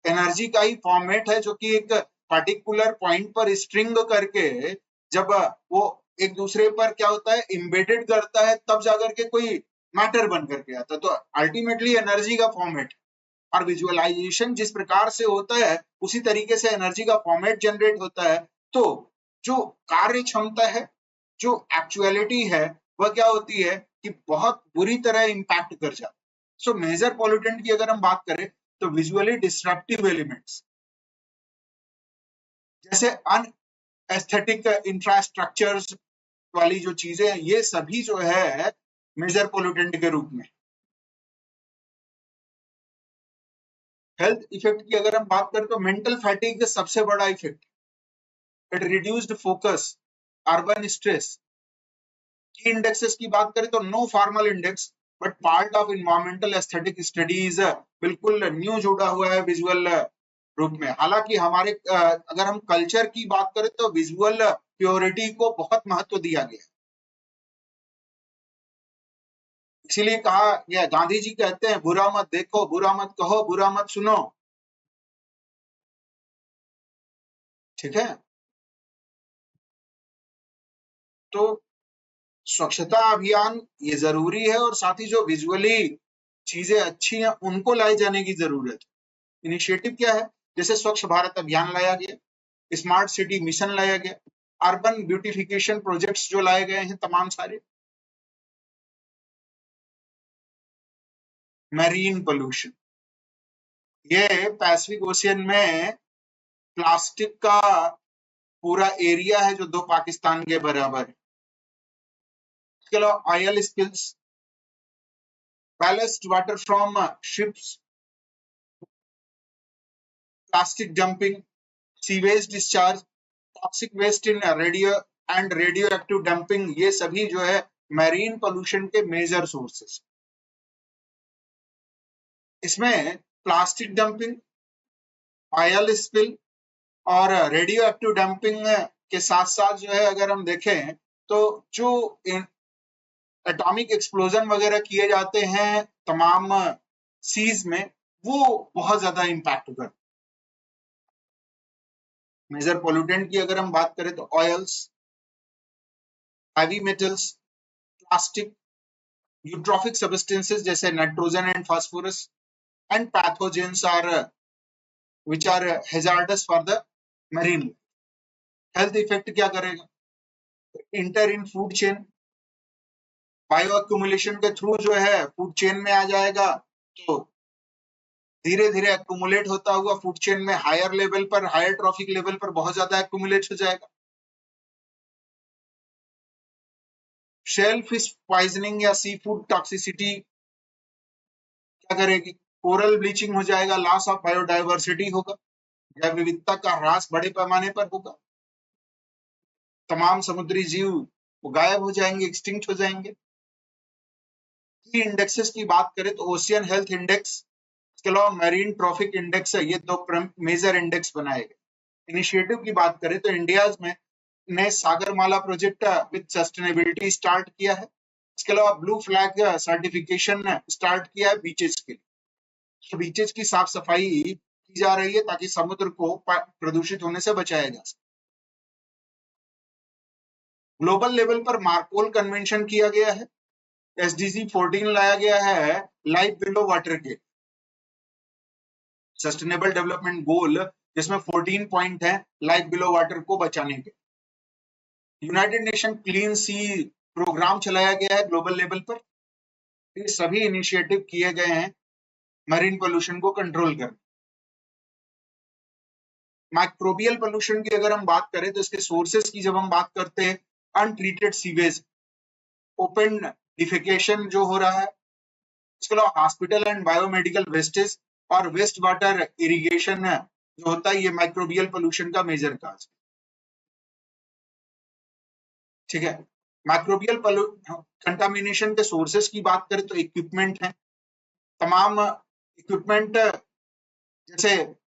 एनर्जी का ही फॉर्मेट है, जो कि एक पर्टिकुलर पॉइंट पर स्ट्रिंग करके जब वो एक दूसरे पर क्या होता है, इम्बेडेड करता है, तब जाकर के कोई मैटर बन करके आता है। तो अल्टीमेटली एनर्जी का फॉर्मेट, और विजुअलाइजेशन जिस प्रकार से होता है उसी तरीके से एनर्जी का फॉर्मेट जनरेट होता है। तो जो कार्य क्षमता है, जो एक्चुअलिटी है, वह क्या होती है कि बहुत बुरी तरह इम्पैक्ट कर जाता है। सो मेजर पॉल्यूटेंट की अगर हम बात करें तो विजुअली डिस्ट्रप्टिव एलिमेंट्स जैसे अनएस्थेटिक इंफ्रास्ट्रक्चर्स वाली जो चीजें हैं, ये सभी जो है मेजर पॉल्यूटेंट के रूप में। हेल्थ इफेक्ट की अगर हम बात करें तो मेंटल फैटिग का सबसे बड़ा effect, it reduced focus, urban stress. की इंडेक्सेस की बात करें तो no formal index but part of environmental aesthetic studies, बिल्कुल न्यू जुड़ा हुआ है विजुअल रूप में। हालांकि हमारे अगर हम कल्चर की बात करें तो विजुअल प्योरिटी को बहुत महत्व दिया गया, इसीलिए कहा गया, गांधी जी कहते हैं बुरा मत देखो, बुरा मत कहो, बुरा मत सुनो, ठीक है। तो स्वच्छता अभियान ये जरूरी है, और साथ ही जो विजुअली चीजें अच्छी हैं उनको लाए जाने की जरूरत है। इनिशिएटिव क्या है, जैसे स्वच्छ भारत अभियान लाया गया, स्मार्ट सिटी मिशन लाया गया, अर्बन ब्यूटिफिकेशन प्रोजेक्ट्स जो लाए गए हैं तमाम सारे। मैरीन पोल्यूशन, ये पैसिफिक ओशियन में प्लास्टिक का पूरा एरिया है जो 2 पाकिस्तान के बराबर है। इसके अलावा oil spills, ballast water from ships, plastic dumping, sewage discharge, toxic waste in radio and radioactive dumping, ये सभी जो है मैरीन पोल्यूशन के मेजर सोर्सेस। इसमें प्लास्टिक डंपिंग, ऑयल स्पिल और रेडियो एक्टिव डंपिंग के साथ साथ जो है अगर हम देखें तो जो एटॉमिक एक्सप्लोजन वगैरह किए जाते हैं तमाम सीज में, वो बहुत ज्यादा इम्पैक्ट करते हैं। मेजर पोल्यूटेंट की अगर हम बात करें तो oils, heavy metals, plastic, eutrophic substances जैसे nitrogen and phosphorus, and pathogens are which are hazardous for the marine life. Health effect क्या करेगा, enter in food chain, bioaccumulation के थ्रू जो है फूड चेन में आ जाएगा, तो धीरे धीरे एक्यूमुलेट होता हुआ फूड चेन में हायर लेवल पर, हायर ट्रॉफिक लेवल पर बहुत ज्यादा एक्यूमुलेट हो जाएगा। शेल फिश पॉइजनिंग या सी फूड टॉक्सिसिटी क्या करेगी, कोरल ब्लीचिंग हो जाएगा, लॉस ऑफ बायोडाइवर्सिटी होगा, जैव विविधता का ह्रास बड़े पैमाने पर होगा, तमाम समुद्री जीव वो गायब हो जाएंगे, एक्सटिंक्ट हो जाएंगे। की इंडेक्सेस की बात करें तो ओशियन हेल्थ इंडेक्स, इसके अलावा मैरीन ट्रॉफिक इंडेक्स है, ये 2 मेजर इंडेक्स बनाए गए। इनिशिएटिव की बात करें तो इंडिया में ने Sagarmala project with sustainability start किया है। इसके अलावा ब्लू फ्लैग सर्टिफिकेशन स्टार्ट किया है बीचेस के लिए, तो बीचेस की साफ सफाई की जा रही है ताकि समुद्र को प्रदूषित होने से बचाया जा सके। ग्लोबल लेवल पर मार्पोल कन्वेंशन किया गया है, SDG 14 लाया गया है, लाइफ बिलो वाटर के सस्टेनेबल डेवलपमेंट गोल, जिसमें 14 पॉइंट है लाइफ बिलो वाटर को बचाने के। United Nation clean sea programme चलाया गया है ग्लोबल लेवल पर। ये सभी इनिशिएटिव किए गए हैं मरीन पोल्यूशन को कंट्रोल करने। माइक्रोबियल पोल्यूशन की अगर हम बात करें तो इसके सोर्सेस की जब हम बात करते हैं, अनट्रीटेड सीवेज, ओपन डिफिकेशन जो हो रहा है, इसके अलावा हॉस्पिटल एंड बायोमेडिकल वेस्टेज और वेस्ट वाटर इरिगेशन जो होता है, ये माइक्रोबियल पोल्यूशन का मेजर काज। ठीक है, माइक्रोबियल कंटामिनेशन के सोर्सेस की बात करें तो इक्विपमेंट है, तमाम इक्विपमेंट जैसे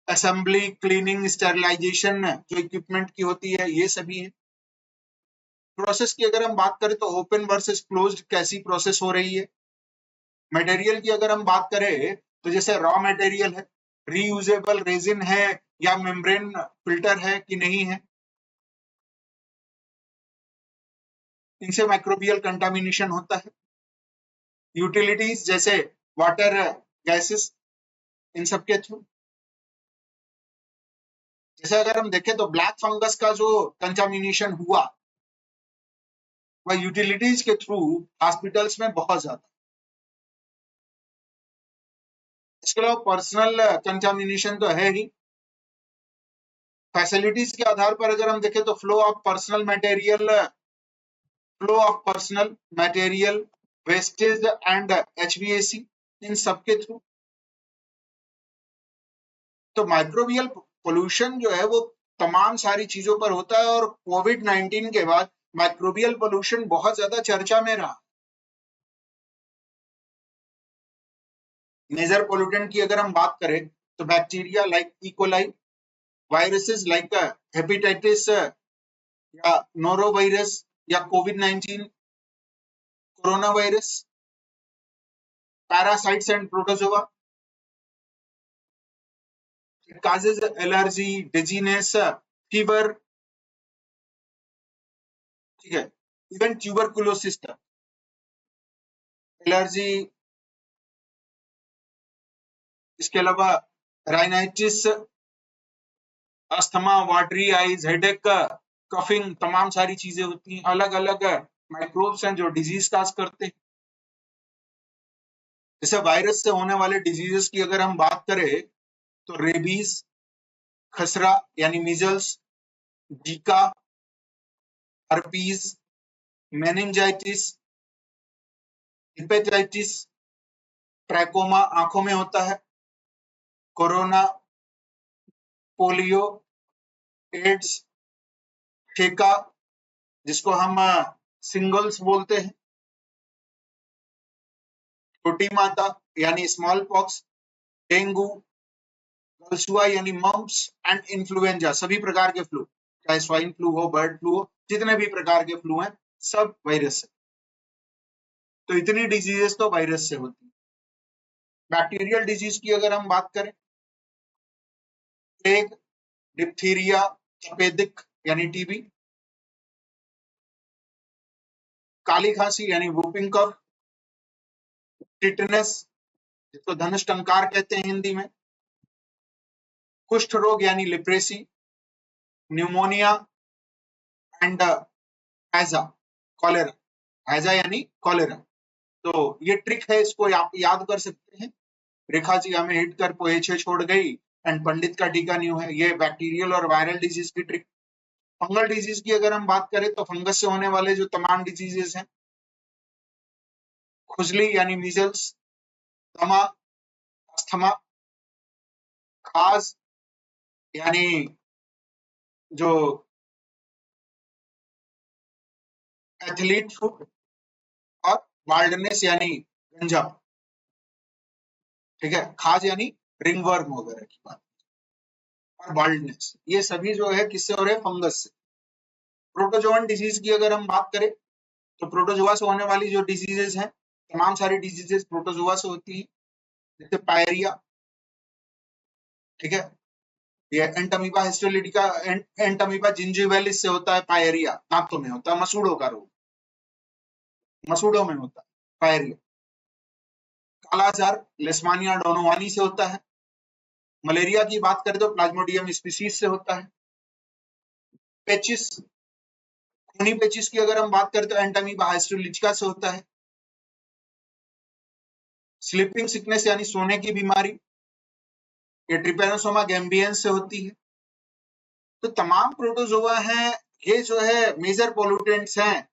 असेंबली, क्लीनिंग, स्टेरिलाइजेशन जो इक्विपमेंट की होती है, ये सभी है। प्रोसेस की अगर हम बात करें तो ओपन वर्सेस क्लोज्ड कैसी प्रोसेस हो रही है। मटेरियल की अगर हम बात करें तो जैसे रॉ मटेरियल है, रीयूजेबल रेजिन है या मेम्ब्रेन फिल्टर है कि नहीं है, इनसे माइक्रोबियल कंटामिनेशन होता है। यूटिलिटीज जैसे वाटर, गैसेस, इन सब के थ्रू। जैसे अगर हम देखें तो ब्लैक फंगस का जो कंटामिनेशन हुआ वह यूटिलिटीज के थ्रू हॉस्पिटल्स में बहुत ज्यादा। इसके अलावा पर्सनल कंटामिनेशन तो है ही। फैसिलिटीज के आधार पर अगर हम देखें तो flow of personal material, wastage and HVAC, इन सब के थ्रू। तो माइक्रोबियल पोल्यूशन जो है वो तमाम सारी चीजों पर होता है, और कोविड-19 के बाद माइक्रोबियल पोल्यूशन बहुत ज्यादा चर्चा में रहा। मेजर पोल्यूटेंट की अगर हम बात करें तो bacteria like E coli, viruses like hepatitis या नोरोवायरस या कोविड-19, corona virus, parasites and protozoa, it causes allergy, dizziness, fever, ठीक है, इवन ट्यूबरकुलोसिस तक, एलर्जी। इसके अलावा rhinitis, asthma, watery eyes, headache, coughing, तमाम सारी चीजें होती हैं। अलग अलग माइक्रोब्स हैं जो डिजीज काज करते हैं। जैसे वायरस से होने वाले डिजीजेस की अगर हम बात करें तो रेबीज, खसरा यानी measles, Zika, herpes, meningitis, hepatitis, trachoma आंखों में होता है, कोरोना, पोलियो, एड्स, ठेका जिसको हम सिंगल्स बोलते हैं, छोटी माता यानी स्मॉल पॉक्स, डेंगू, गलसुआ यानी मम्प्स एंड इन्फ्लुएंजा, सभी प्रकार के फ्लू, चाहे स्वाइन फ्लू हो, बर्ड फ्लू हो, जितने भी प्रकार के फ्लू हैं सब वायरस से। तो इतनी डिजीजेस तो वायरस से होती है। बैक्टीरियल डिजीज की अगर हम बात करें, प्लेग, डिप्थीरिया, तपेदिक यानी टीबी, काली खांसी यानी वूपिंग कफ, टिटनस जिसको धनुष टंकार कहते हैं हिंदी में, कुष्ठ रोग यानी लिप्रेसी, न्यूमोनिया एंड हैजा, कॉलेरा, हैजा यानी कॉलेरा। तो ये ट्रिक है, इसको आप याद कर सकते हैं। रेखा जी हमें हिट कर पोएछे छोड़ गई एंड पंडित का टीका न्यू है, ये बैक्टीरियल और वायरल डिजीज की ट्रिक। फंगल डिजीज की अगर हम बात करें तो फंगस से होने वाले जो तमाम डिजीजेस हैं, खुजली यानी मीजल्स, दमा, अस्थमा, खाज यानी जो एथलीट फुट, और वाल्डनेस यानी गंजा। ठीक है, खाज यानी रिंगवर्म वगैरह की बात, और बाल्डनेस, ये सभी जो है किससे हो रहे हैं, फंगस से। प्रोटोजोअन डिजीज की अगर हम बात करें तो प्रोटोजोआ से होने वाली जो डिजीजेस हैं, तमाम सारी डिजीजेस प्रोटोजोआ से होती है। जैसे पायरिया, ठीक है, ये एंटमीबा हिस्टोलिटिका, एंटमीबा जिंजिविलिस से होता है पायरिया, दांतों में होता है, मसूड़ों का रोग, मसूड़ों में होता है पायरिया। कालाजार लेशमानिया डोनोवानी से होता है। मलेरिया की बात करें तो प्लाज्मोडियम स्पीसीज से होता है। पेचिस, खूनी पेचिस की अगर हम बात करें तो एंटामीबा हाइस्टोलिचिका से होता है। स्लीपिंग सिकनेस यानी सोने की बीमारी, ये ट्रिपेनोसोमा गैम्बियंस से होती है। तो तमाम प्रोटोजोआ हैं, ये जो है मेजर पोल्यूटेंट्स हैं,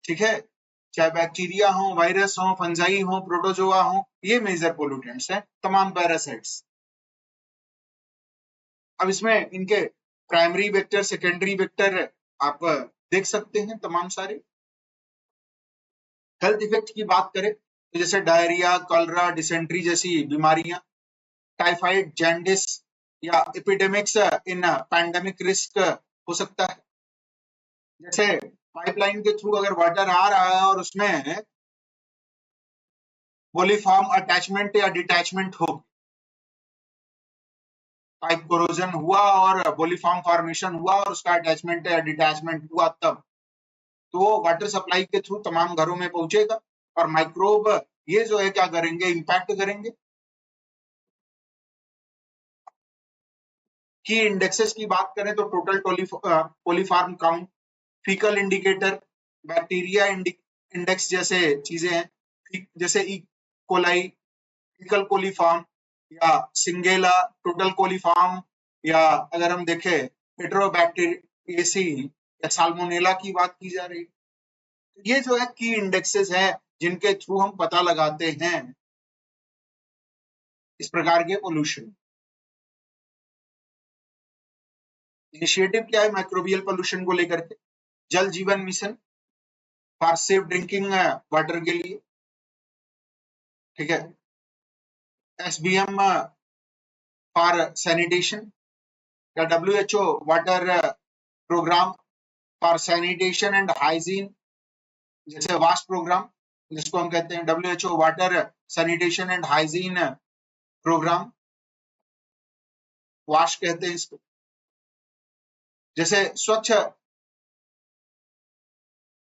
ठीक है, चाहे बैक्टीरिया हो, वायरस हो, फंजाई हो, प्रोटोजोआ हो, ये मेजर पोल्यूटेंट्स हैं, तमाम पैरासाइट्स। अब इसमें इनके प्राइमरी वेक्टर, सेकेंडरी वेक्टर आप देख सकते हैं तमाम सारे। हेल्थ इफेक्ट की बात करें तो जैसे डायरिया, कॉलरा, डिसेंट्री जैसी बीमारियां, टाइफाइड, जैंडिस या एपिडेमिक्स इन पैंडेमिक रिस्क हो सकता है। जैसे पाइपलाइन के थ्रू अगर वाटर आ रहा है और उसमें बोलीफॉर्म अटैचमेंट या डिटैचमेंट हो, पाइप कोरोजन हुआ और बोलीफॉर्म फॉर्मेशन हुआ और उसका अटैचमेंट या डिटैचमेंट हुआ, तब तो वाटर सप्लाई के थ्रू तमाम घरों में पहुंचेगा और माइक्रोब ये जो है क्या करेंगे, इंपैक्ट करेंगे। की इंडेक्सेस की बात करें तो total coliform count, faecal indicator, bacteria index जैसे चीजें हैं, जैसे ई कोलाई, फीकल कोलीफॉर्म या सिंगेला, टोटल कोलीफॉर्म, या अगर हम देखें हेटेरोबैक्टीरियेसी या साल्मोनेला की बात की जा रही है। ये जो है की इंडेक्सेस है जिनके थ्रू हम पता लगाते हैं इस प्रकार के पोल्यूशन। इनिशिएटिव क्या है माइक्रोबियल पोल्यूशन को लेकर के? Jal Jeevan Mission for safe drinking water के लिए, ठीक है। एसबीएम फॉर सैनिटेशन या WHO water programme for sanitation and hygiene, जैसे वास्ट प्रोग्राम जिसको हम कहते हैं WHO water sanitation and hygiene programme, वाश कहते हैं इसको। जैसे स्वच्छ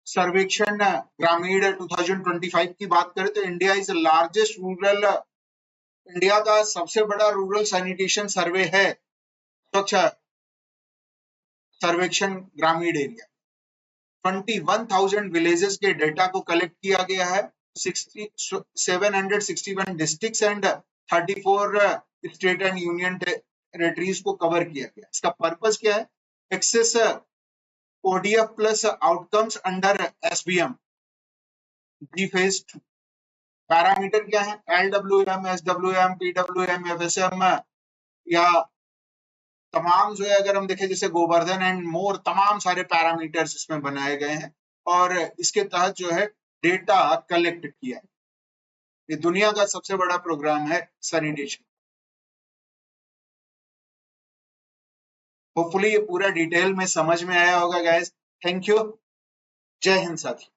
सर्वेक्षण ग्रामीण 2025 की बात करें तो India is largest rural, India का सबसे बड़ा रूरल सैनिटेशन सर्वे है स्वच्छ सर्वेक्षण ग्रामीण एरिया। 21,000 विलेजेस के डेटा को कलेक्ट किया गया है, 761 districts and 34 state and union territories को कवर किया गया। इसका पर्पस क्या है? Access ODF plus outcomes under SBM G phase 2। Parameter क्या है? LWM, SWM, PWM, FSM या तमाम जो है अगर हम देखें जैसे गोवर्धन एंड मोर, तमाम सारे पैरामीटर्स इसमें बनाए गए हैं और इसके तहत जो है डेटा कलेक्ट किया है। ये दुनिया का सबसे बड़ा प्रोग्राम है सैनिटेशन। होपफुली ये पूरा डिटेल में समझ में आया होगा गाइस। Thank you. जय हिंद साथी।